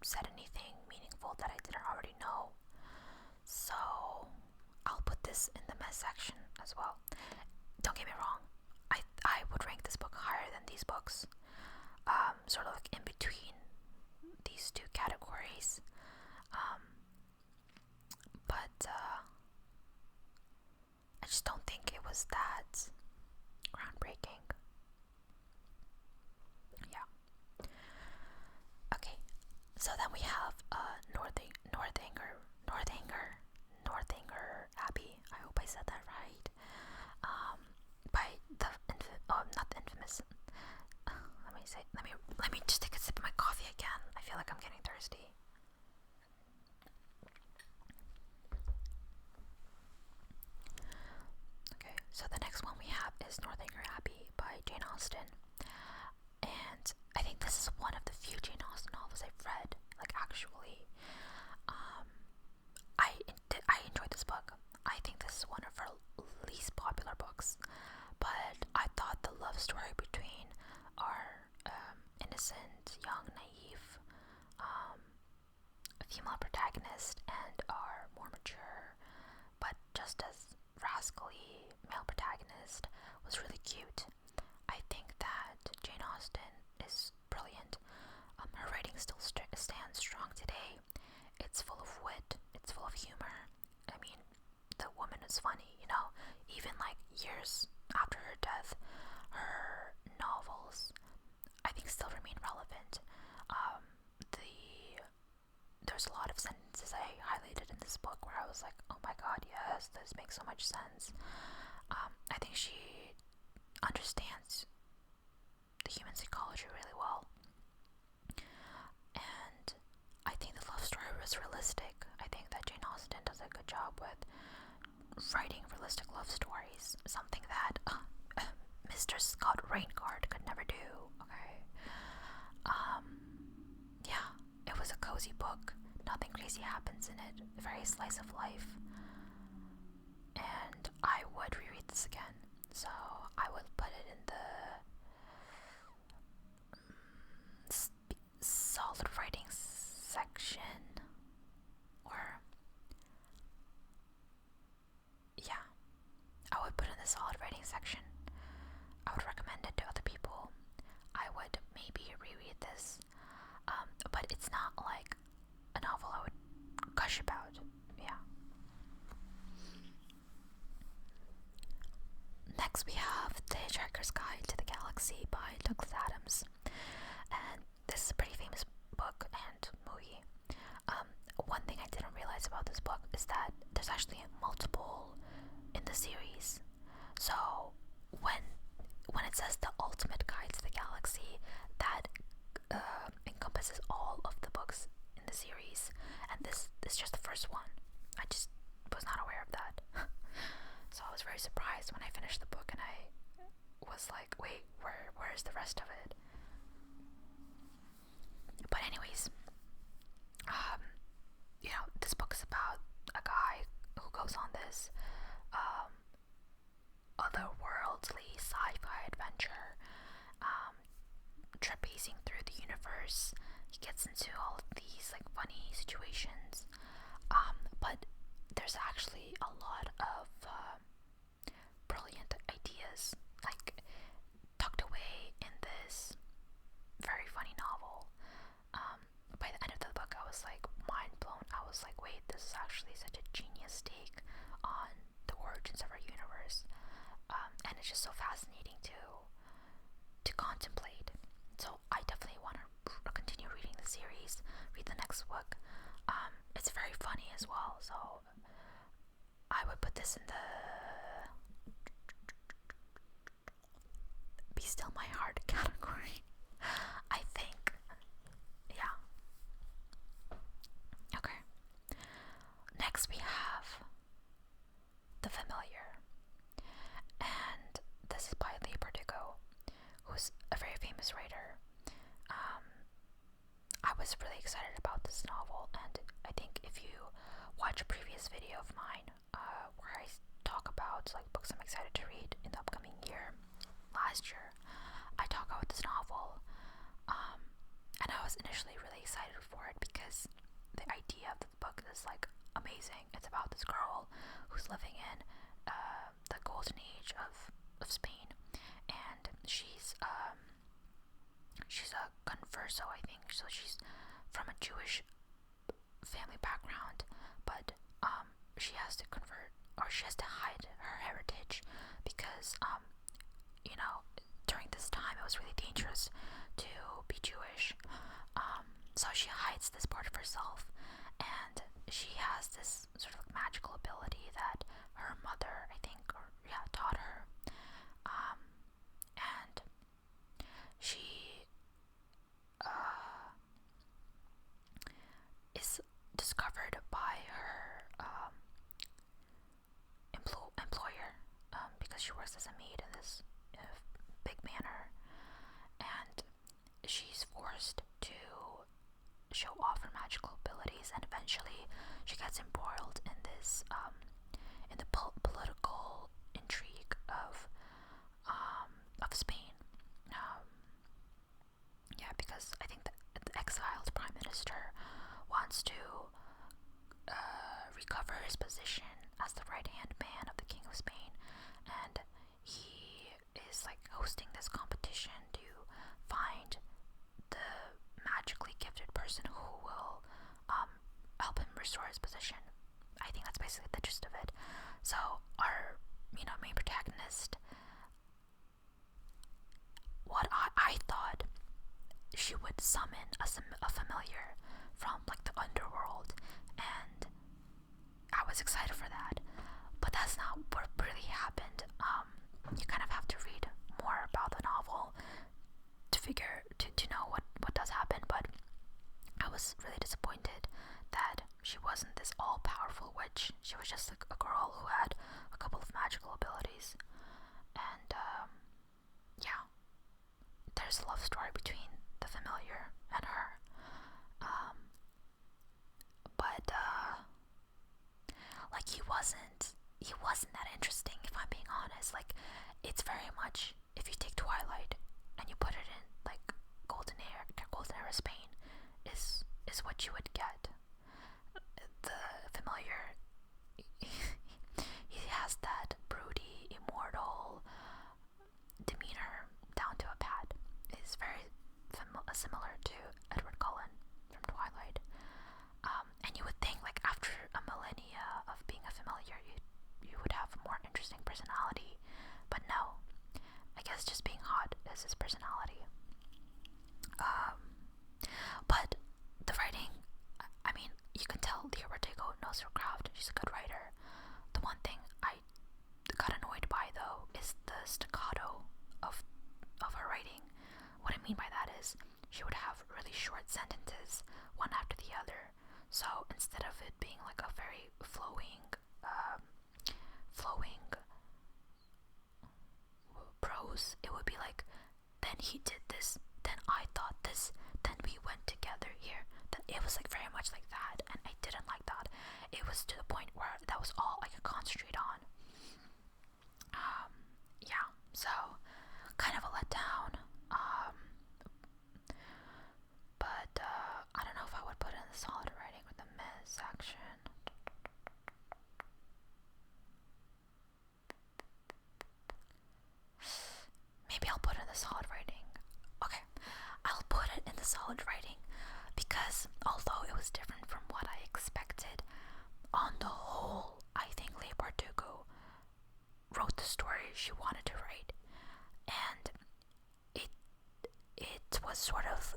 said anything meaningful that I didn't already know. So I'll put this in the mess section as well. Don't get me wrong, I would rank this book higher than these books. Sort of like in between these two categories. But I just don't think it was that groundbreaking. Yeah. Okay, so then we have Northanger Abbey. I hope I said that right. By the not the infamous. Let me just take a sip of my coffee again. I feel like I'm getting thirsty. Okay, so the next one we have is Northanger Abbey by Jane Austen. And I think this is one of the few Jane Austen novels I've read, like actually. I enjoyed this book. I think this is one of her least popular books, but I thought the love story between our innocent, young, naive female protagonist and our more mature, but just as rascally male protagonist was really cute. I think that Jane Austen is brilliant. Her writing still stands strong today. It's full of wit, it's full of humor. I mean, the woman is funny, even like years after her death, her novels, I think, still remain relevant. There's a lot of sentences I highlighted in this book where I was like, oh my god, yes, this makes so much sense. I think she understands the human psychology really well. And I think the love story was realistic. I think that Jane Austen does a good job with writing realistic love stories, something that Mr. Scott Raincard could never do. Okay. Yeah, it was a cozy book. Nothing crazy happens in it. Very slice of life. And I would reread this again. So I would put it in the solid writing section. Or yeah, I would put it in the solid writing section. I would recommend it to other people. I would maybe reread this. But it's not like a novel I would gush about. Yeah. Next we have The Hitchhiker's Guide to the Galaxy by Douglas Adams. And this is a pretty famous book and movie. One thing I didn't realize about this book is that there's actually multiple in the series. So when it says the ultimate guide to the galaxy, that encompasses all of the books in the series, and this is just the first one. I just was not aware of that. So I was very surprised when I finished the book and I was like, wait, where's the rest of it? But anyways, this book is about a guy who goes on this otherworldly sci-fi adventure, trapezing through the universe. He gets into all of these like funny situations, but there's actually a lot of brilliant ideas. Like, it's just so fascinating to contemplate. So I definitely want to continue reading the series, read the next book. It's very funny as well, so I would put this in the Be Still My Heart category. I think. Yeah. Okay. Next we have The Familiar. And this is by Leigh Bardugo, who's a very famous writer. I was really excited about this novel, and I think if you watch a previous video of mine where I talk about like books I'm excited to read in the upcoming year, last year, I talk about this novel, and I was initially really excited for it because the idea of the book is like amazing. It's about this girl who's living in the golden age of Spain, and she's a converso, I think. So she's from a Jewish family background, but she has to convert, or she has to hide her heritage because during this time it was really dangerous to be Jewish. So she hides this part of herself, and she has this sort of magical ability that her mother, I think, taught her. And she is discovered by her employer because she works as a maid in this big manor, and she's forced to show off her magical abilities, and eventually she gets embroiled in this in the political intrigue of Spain. Because I think the exiled prime minister wants to recover his position as the right-hand man of the King of Spain, and he is like hosting this competition to find the magically gifted person who will help him restore his position. I think that's basically the gist of it. So our main protagonist, what I thought she would summon a familiar from like the underworld, and I was excited for that, but that's not what really happened. You kind of have to read more about the novel to figure to know what does happen, but I was really disappointed that she wasn't this all-powerful witch. She was just like a girl who had a couple of magical abilities, and there's a love story between the familiar and her, but like he wasn't that interesting, if I'm being honest. Like, it's very much, if you take Twilight and you put it in like golden era Spain, is what you would get. The familiar, he has that broody, immortal demeanor down to a pad. Is very similar to Edward Cullen from Twilight. And you would think, like, after a millennia of being a familiar, you would have a more interesting personality, but no. I guess just being hot is his personality. But the writing, I mean, you can tell Leigh Bardugo knows her craft. She's a good writer. The one thing I got annoyed by, though, is the staccato of her writing. What I mean by that is she would have really short sentences, one after the other. So instead of it being like a very flowing prose, it would be like, then he did this, then I thought this, then we went together here. Then it was like very much like that, and I didn't like that. It was to the point where that was all I could concentrate on. So kind of a letdown. But I don't know if I would put it in the solid writing or the meh section. Maybe I'll put it in the solid writing. Okay, I'll put it in the solid writing because although it was different from what I expected, on the whole, I think Leigh Bardugo wrote the story was sort of,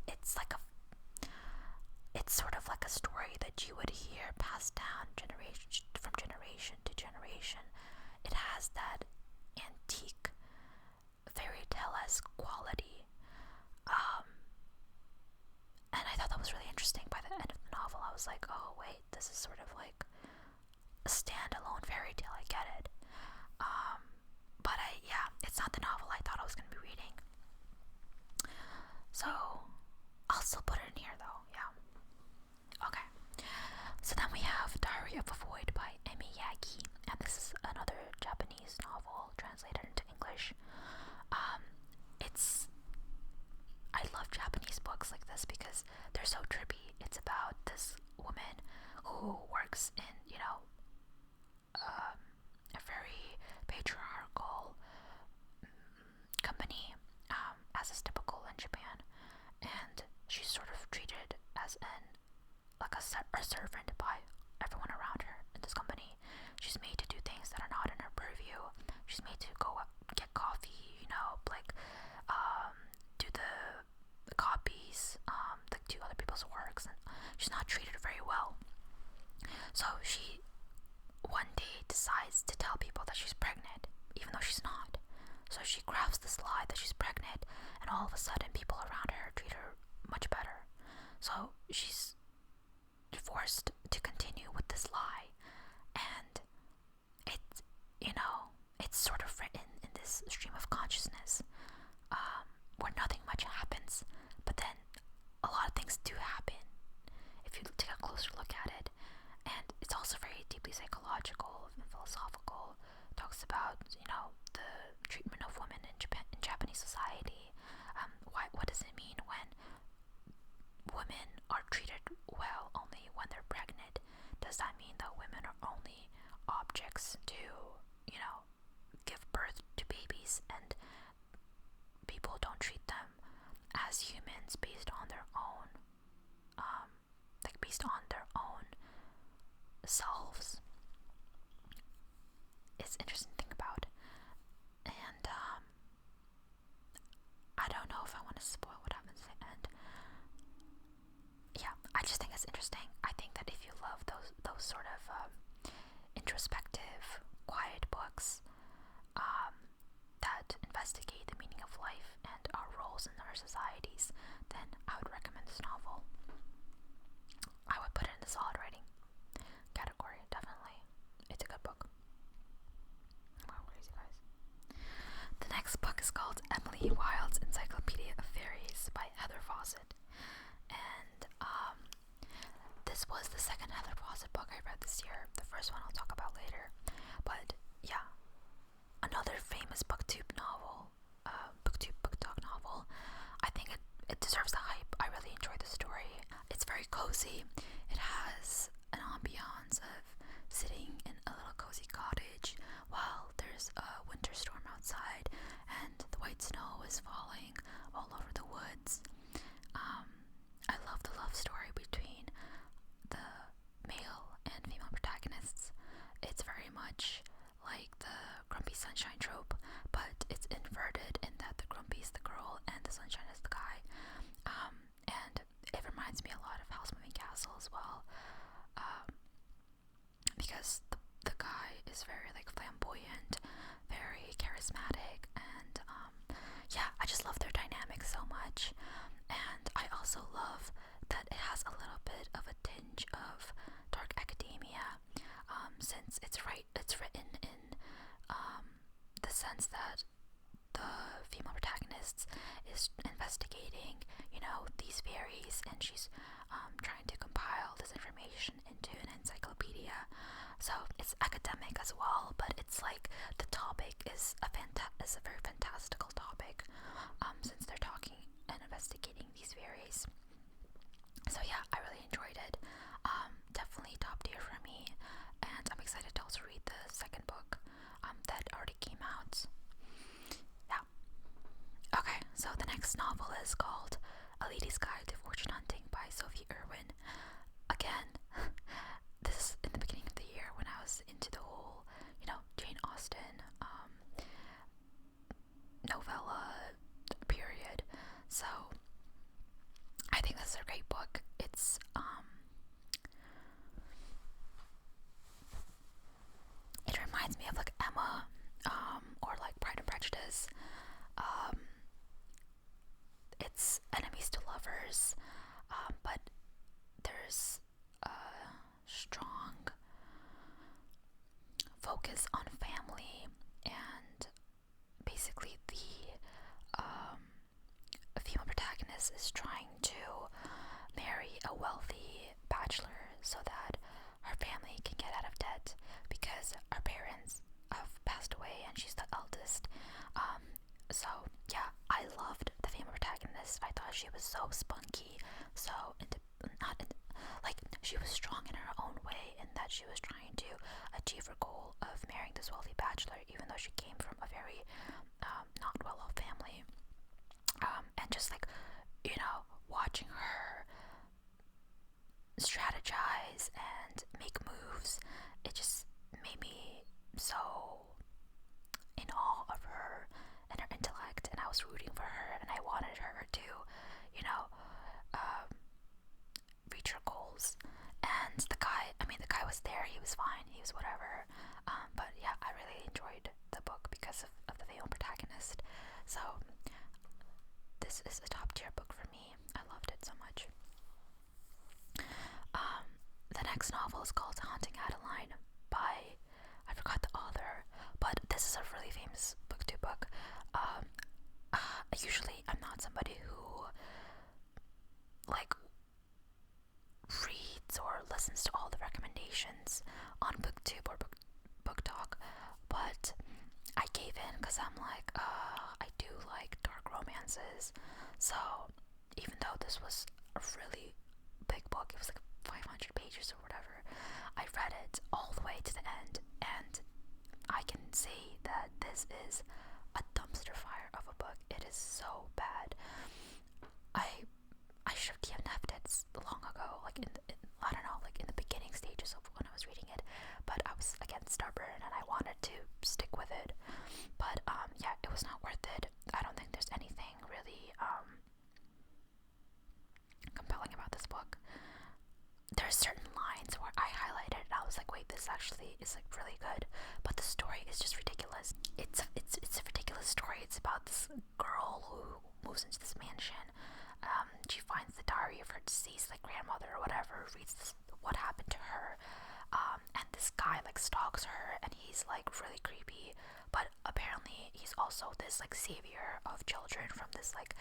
it's sort of like a story that you would hear passed down from generation to generation. It has that antique fairy tale-esque quality. And I thought that was really interesting. By the end of the novel, I was like, oh wait, this is sort of like a standalone fairy tale. I get it. But yeah, it's not the novel I thought I was going to be reading. So I'll still put it in here though. Yeah. Okay. So then we have Diary of a Void by Emi Yagi, and this is another Japanese novel translated into English. I love Japanese books like this because they're so trippy. It's about this woman who works in, a very patriarchal company, as is typical in Japan, and she's sort of treated as a servant by everyone around her in this company. She's made to do things that are not in her purview. She's made to go up, get coffee, do the copies, do other people's works, and she's not treated very well. So she one day decides to tell people that she's pregnant, even though she's not. So she crafts this lie that she's pregnant, and all of a sudden people around her treat her much better. So she's forced to continue with this lie, and it's sort of written in this stream of consciousness, where nothing much happens, but then a lot of things do happen if you take a closer look at it. And it's also very deeply psychological and philosophical. It talks about, the treatment of women in Japanese society. What does it mean when women are treated well only when they're pregnant? Does that mean that women are only objects to, give birth to babies, and people don't treat them as humans based on their own, selves? It's interesting to think about. And I don't know if I want to spoil what happens at the end. Yeah, I just think it's interesting. I think that if you love those sort of introspective, quiet books that investigate the meaning of life and our roles in our societies, then I would recommend this novel. I would put it in the solid writing category, definitely. It's a good book. Wow, crazy guys. The next book is called Emily Wilde's Encyclopedia of Fairies by Heather Fawcett. And this was the second Heather Fawcett book I read this year. The first one I'll talk about later. But yeah, another famous booktube novel, book talk novel. I think it deserves the hype. I really enjoy the story. It's very cozy. It has an ambiance of sitting in a little cozy cottage while there's a winter storm outside and the white snow is falling all over the woods. I love the love story between the male and female protagonists. It's very much like the Grumpy Sunshine trope, but it's inverted in that the Grumpy is the girl and the Sunshine is the guy. And it reminds me a lot of House Moving Castle as well, because the guy is very flamboyant, very charismatic, and yeah, I just love their dynamic so much. And I also love that it has a little bit of a tinge of dark academia, since it's written in the sense that the female protagonist is investigating, these fairies, and she's trying to compile this information into an encyclopedia. So it's academic as well, but it's like the topic is a very fantastical topic, since they're talking and investigating these fairies. So yeah, I really enjoyed it. Definitely top tier for me, and I'm excited to also read the second book that already came out. Yeah. Okay, so the next novel is called A Lady's Guide to Fortune Hunting by Sophie Irwin. Again, this is in the beginning of the year when I was into the whole, Jane Austen novella period. So protagonist is trying to marry a wealthy bachelor so that her family can get out of debt because her parents have passed away and she's the eldest. So yeah, I loved the female protagonist. I thought she was so spunky, so she was strong in her own way in that she was trying to achieve her goal of marrying this wealthy bachelor, even though she came from a very not well-off family. And just like, watching her strategize and make moves, it just made me so in awe of her and her intellect, and I was rooting for her, and I wanted her to, reach her goals. And the guy was there, he was fine, he was whatever. But yeah, I really enjoyed the book because of the female protagonist. So this is a top tier book for me. I loved it so much. The next novel is called Haunting Adeline by, I forgot the author, but this is a really famous booktube book. Usually I'm not somebody who reads or listens to all the recommendations on booktube or book talk, but I gave in because I'm like, I do like dark romances. So even though this was a really big book, it was like 500 pages or whatever, I read it all the way to the end, and I can say that this is a dumpster fire of a book. It is so bad. I should have DNF'd it long ago, like I don't know, like in the beginning stages of when I was reading it, but I was again stubborn and I wanted to stick with it. But yeah, it was not worth it. I don't think there's anything really compelling about this book. There's certain lines where I highlighted and I was like, wait, this actually is like really good, but the story is just ridiculous. It's a ridiculous story. It's about this girl who moves into this mansion. She finds the diary of her deceased like grandmother or whatever, reads what happened to her, and this guy like stalks her, and he's like really creepy, but apparently he's also this like savior of children from this like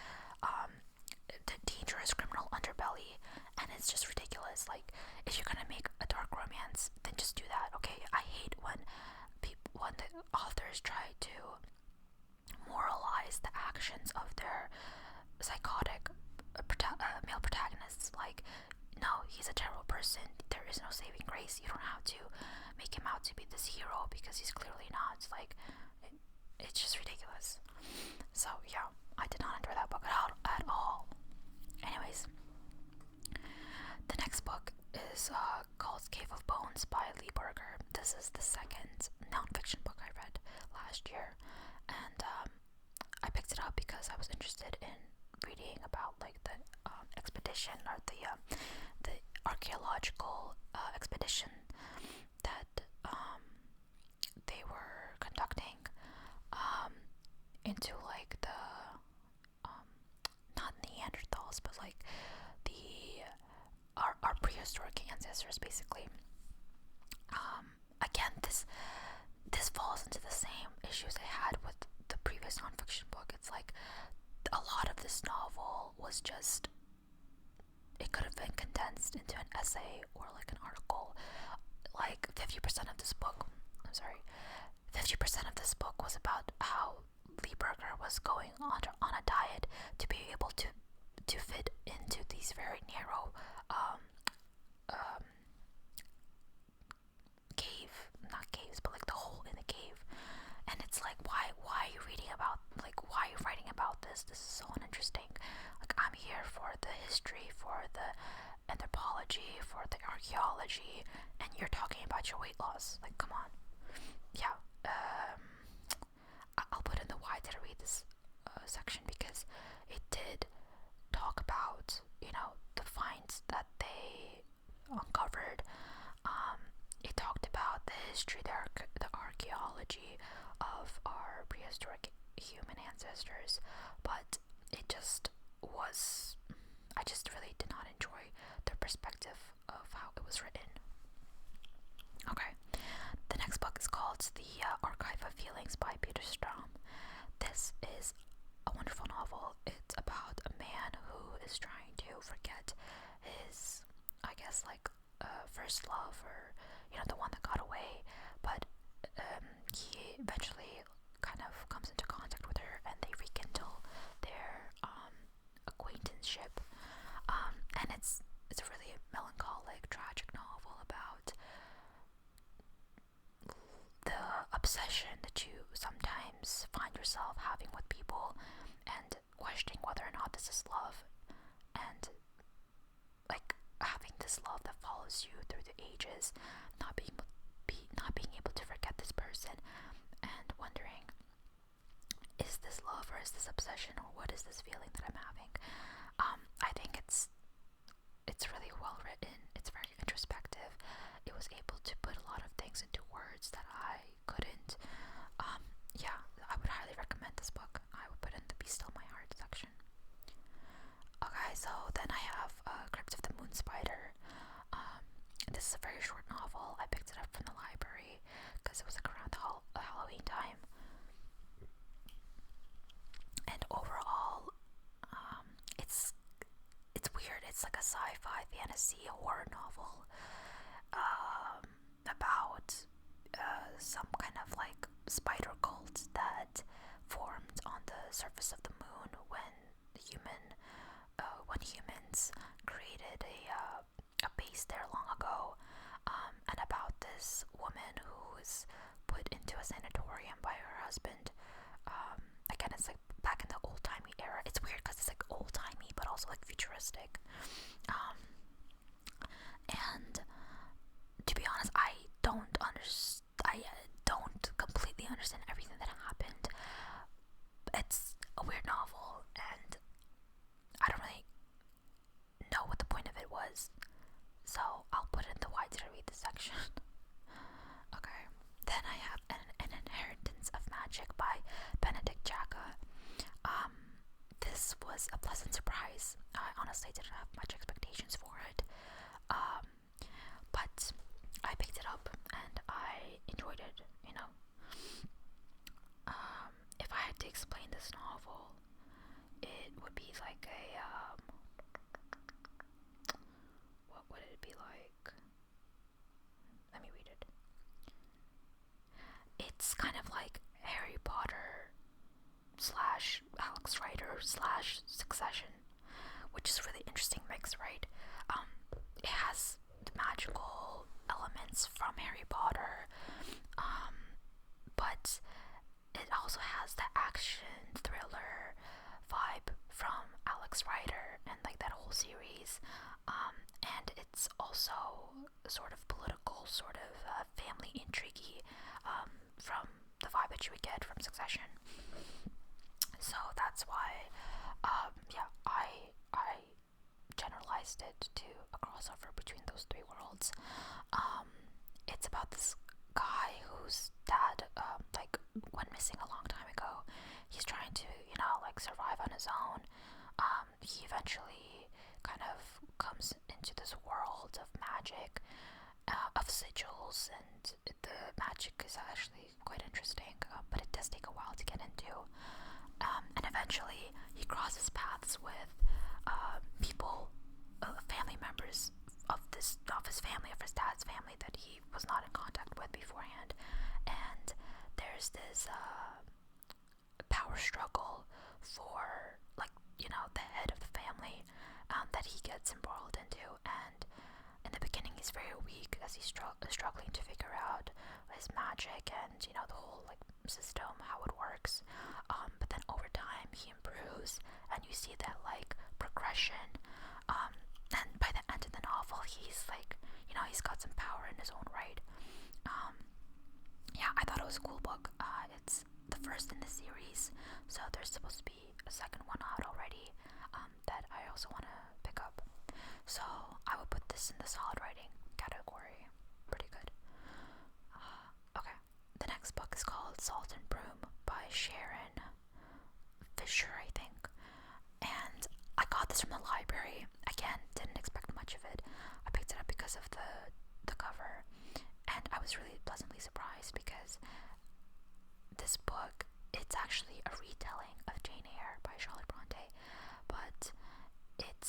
dangerous criminal underbelly, and it's just ridiculous. Like, if you're gonna make a dark romance, then just do that, okay? I hate when the authors try to moralize the actions of their psychotic male protagonists. Like, no, he's a terrible person, there is no saving grace, you don't have to make him out to be this hero because he's clearly not. Like, it's just ridiculous. So yeah, I did not enjoy that book at all. Anyways, the next book is called Cave of Bones by Lee Berger. This is the second nonfiction book I read last year, and I picked it up because I was interested in reading about like the expedition, or the archaeological expedition that they were conducting into like the not Neanderthals, but like our prehistoric ancestors, basically. Again, this falls into the same issues I had with the previous nonfiction book. It's like a lot of this novel was just, it could have been condensed into an essay or like an article. Like 50% of this book, 50% of this book was about how Lee Berger was going on a diet to be able to fit into these very narrow not caves, but like the hole in the cave. And it's like, why are you reading about, like, why are you writing about this? This is so uninteresting. Like, I'm here for the history, for the anthropology, for the archaeology, and you're talking about your weight loss. Like, come on. Yeah. I'll put in the why did I read this section, because it did talk about, the finds that they uncovered. It talked about the history, the archaeology of our prehistoric human ancestors, but it just was, I just really did not enjoy the perspective of how it was written. Okay, the next book is called The Archive of Feelings by Peter Strahm. This is a wonderful novel. It's about a man who having with people, and questioning whether or not this is love, and like having this love that follows you through the ages, not being able to forget this person, and wondering, is this love or is this obsession, or what is this feeling that I'm having? I think it's really well written. It's very introspective. It was able to put a lot of things into words that I couldn't. Yeah, I would highly recommend this book. I would put it in the Be Still My Heart section. Okay, so then I have Crypt of the Moon Spider. This is a very short novel. I picked it up from the library because it was like around Halloween time. And overall, it's weird. It's like a sci-fi fantasy horror novel about some kind of like spider cult that formed on the surface of the moon when humans created a base there long ago, and about this woman who was put into a sanatorium by her husband. Again, it's like back in the old-timey era. It's weird because it's like old-timey but also like futuristic. And to be honest, I don't completely understand everything that happened. It's a weird novel, and I don't really know what the point of it was, so I'll put it in the why did I read this section. Okay, then I have an Inheritance of Magic by Benedict Jacka. This was a pleasant surprise. I honestly didn't have much expectations for it, but I picked it up and I enjoyed it, you know. If I had to explain this novel, it would be like what would it be like? Let me read it. It's kind of like Harry Potter slash Alex Rider slash Succession, which is a really interesting mix, right? It has the magical elements from Harry Potter, but it also has the action thriller vibe from Alex Rider and like that whole series, and it's also sort of political, sort of family intrigue, from the vibe that you would get from Succession. So that's why, yeah, I generalized it to a crossover between those three worlds. It's about this guy whose dad, like, went missing a long time ago. He's trying to, like, survive on his own. He eventually kind of comes into this world of magic, of sigils, and the magic is actually quite interesting, but it does take a while to get into. And eventually he crosses paths with people, family members of his family, of his dad's family, that he was not in contact with beforehand. And there's this power struggle for, like, the head of the family, that he gets embroiled into. And in the beginning he's very weak as he's struggling to figure out his magic and the whole like system, how it works, but then over time he improves, and you see that like progression, and by the end of the novel he's like, he's got some power in his own right. Yeah, I thought it was a cool book. It's the first in the series, so there's supposed to be a second one out already, that I also want to pick up. So I would put this in the solid writing category. Pretty good. Okay, the next book is called Salt and Broom by Sharon Fisher, I think. And I got this from the library. Again, didn't expect much of it. I picked it up because of the cover, and I was really pleasantly surprised because this book, it's actually a retelling of Jane Eyre by Charlotte Bronte, but it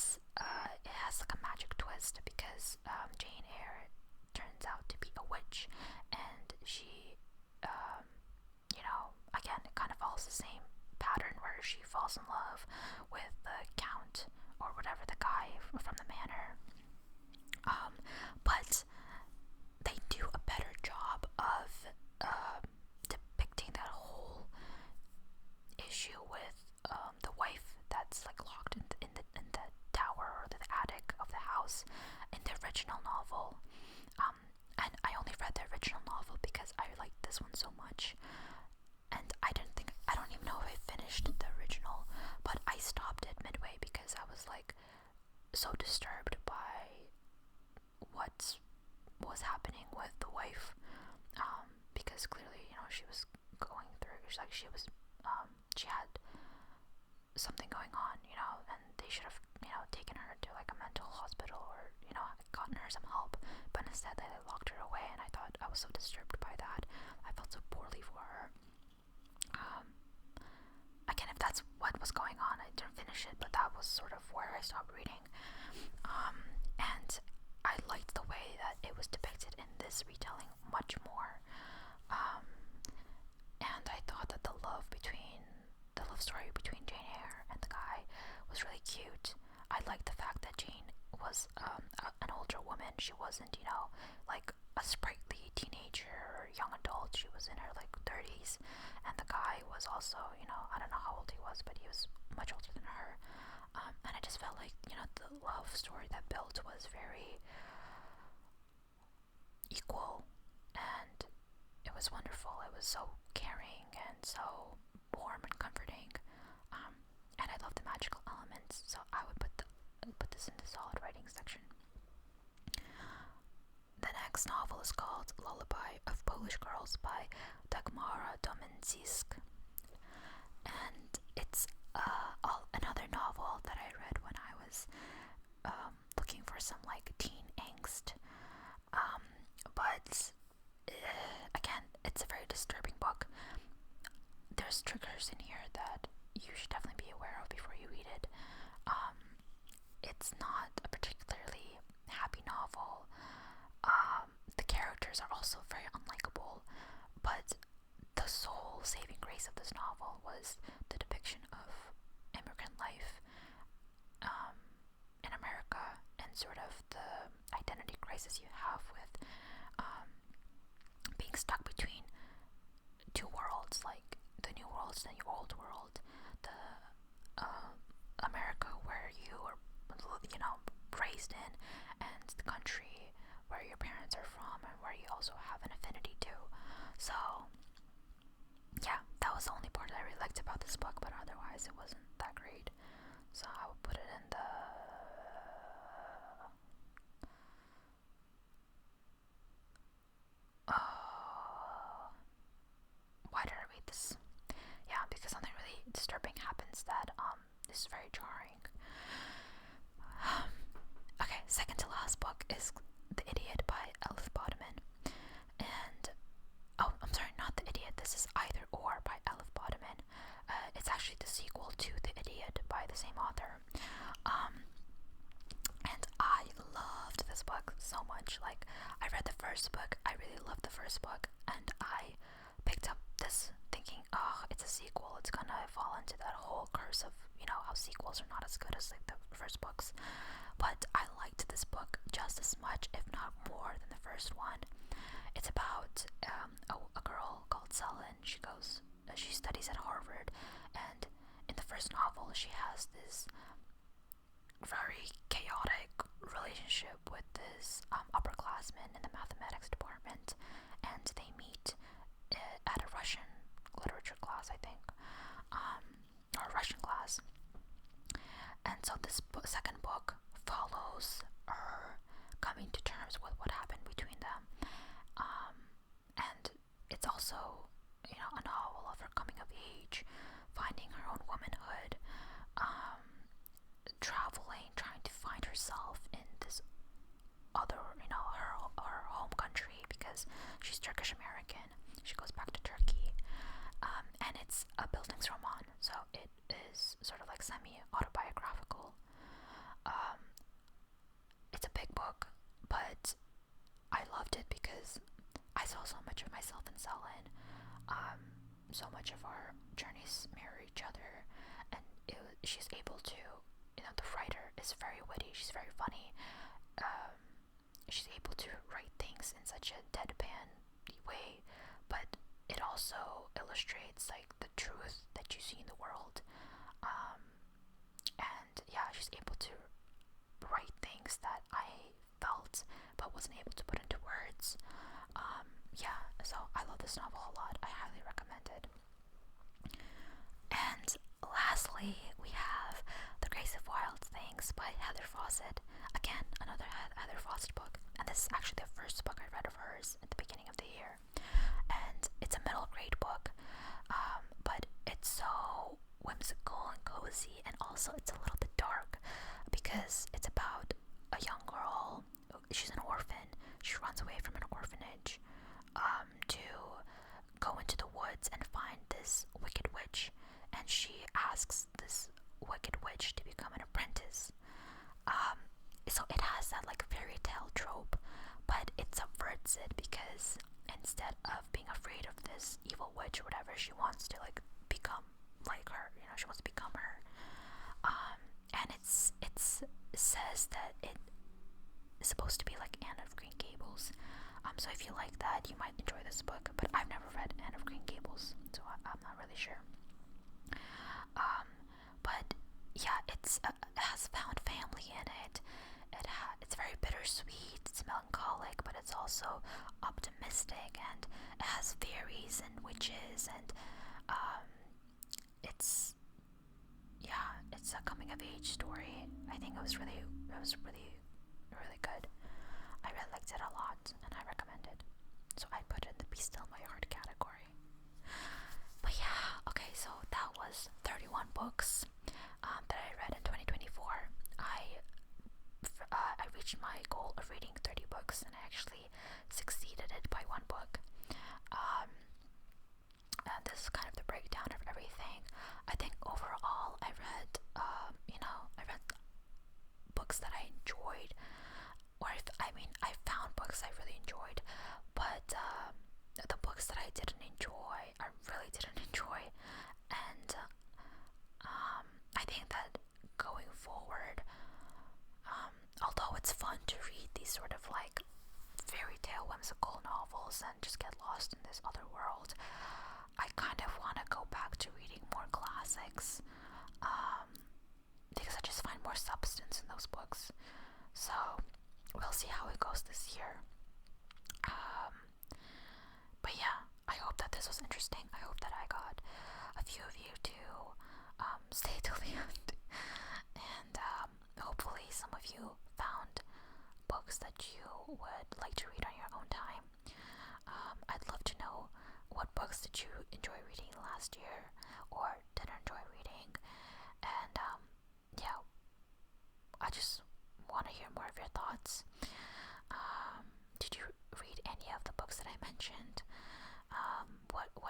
has like a magic twist because Jane Eyre turns out to be a witch, and she, again, it kind of follows the same pattern where she falls in love with the count or whatever, the guy from the manor. But they do a better job of depicting that whole something going on, and they should have, taken her to like a mental hospital or, gotten her some help. But instead they locked her away, and I thought I was so disturbed by that. I felt so poorly for her. Again, if that's what was going on, I didn't finish it, but that was sort of where I stopped reading. And I liked the way that it was depicted in this retelling much more. And I thought that the love story between Jane Eyre and the guy was really cute. I liked the fact that Jane was an older woman. She wasn't, like a sprightly teenager or young adult. She was in her like 30s, and the guy was also, I don't know how old he was, but he was much older than her. And I just felt like, the love story that built was very equal, and it was wonderful. It was so caring and so warm and comforting. And I love the magical elements, so I would put this in the solid writing section. The next novel is called Lullaby of Polish Girls by Dagmara Dominczyk, and it's another novel that I read when I was looking for some like teen angst. But again, it's a very disturbing book. There's triggers in here that you should definitely be aware of before you read it. It's not a particularly happy novel. The characters are also very unlikable, but the sole saving grace of this novel was the depiction of immigrant life in America, and sort of the identity crisis you have with being stuck between two worlds, like the new world and the old world, the America where you were, raised in, and the country where your parents are from and where you also have an affinity to. So yeah, that was the only part that I really liked about this book, but otherwise it wasn't that great. So I would put it in the why did I read this? Yeah, because something really disturbing happens that is very jarring. Okay, second to last book is The Idiot by Elif Bottoman. And I'm sorry, not The Idiot. This is Either Or by Elif Bottoman. It's actually the sequel to The Idiot by the same author. And I loved this book so much. Like, I read the first book, I really loved the first book, and I picked up this thinking, oh, it's a sequel, it's gonna fall into that whole curse of, how sequels are not as good as like the first books. But I liked this book just as much, if not more, than the first one. It's about a girl called Selin. She studies at Harvard, and in the first novel, she has this very chaotic relationship with this upperclassman in the mathematics department, and they meet at a Russian literature class, I think, or a Russian class. And so this second book follows her coming to terms with what happened between them, and it's also, a novel of her coming of age, finding her own womanhood, traveling, trying to find herself in this other, her home country, because she's Turkish American. She goes back to Turkey, and it's a Bildungsroman, so it is sort of like semi-autobiographical. It's a big book, but I loved it because I saw so much of myself in Selin. So much of our journeys mirror each other, and she's able to, the writer is very witty, she's very funny. She's able to write things in such a deadpan way, but it also illustrates like the truth that you see in the world. And yeah, she's able to write things that I felt but wasn't able to put into words. Yeah, so I love this novel a lot. I highly recommend it. And lastly, we have The Grace of Wild Things by Heather Fawcett. Again, another Heather Fawcett book, and this is actually the first book I read of hers at the beginning of the year. And it's a middle grade book, but it's so whimsical and cozy cozy, and also it's a little bit dark because it's about a young girl. She's an orphan. She runs away from an orphanage to go into the woods and find this wicked witch, and she asks this wicked witch to become an apprentice. So it has that like fairy tale trope, but it subverts it because instead of being afraid of this evil witch or whatever, she wants to like become like her. You know, she wants to become her. And it says that it is supposed to be like Anne of Green Gables. So if you like that, you might enjoy this book. But I've never read Anne of Green Gables, so I'm not really sure. But yeah, it has found family in it. It's very bittersweet. It's melancholic, but it's also optimistic, and it has fairies and witches, and it's a coming of age story. I think it was really good. I really liked it a lot, and I recommend it. So I put it in the Be Still My Heart category. But yeah, okay, so that was 31 books that I read in 2024. I reached my goal of reading 30 books, and I actually succeeded it by one book. And this is kind of the breakdown of everything. I think overall I read books that I enjoyed, I found books I really enjoyed, but the books that I didn't enjoy, I really didn't enjoy, and I think that going forward, although it's fun to read these sort of like fairy tale whimsical novels and just get lost in this other world, I kind of want to go back to reading more classics, because I just find more substance in those books. So we'll see how it goes this year. But yeah, I hope that this was interesting. I hope that I got a few of you to stay till the end, and hopefully some of you found books that you would like to read on your own time. I'd love to know, what books did you enjoy reading last year or didn't enjoy reading, and yeah, I just want to hear more of your thoughts. Did you read any of the books that I mentioned? What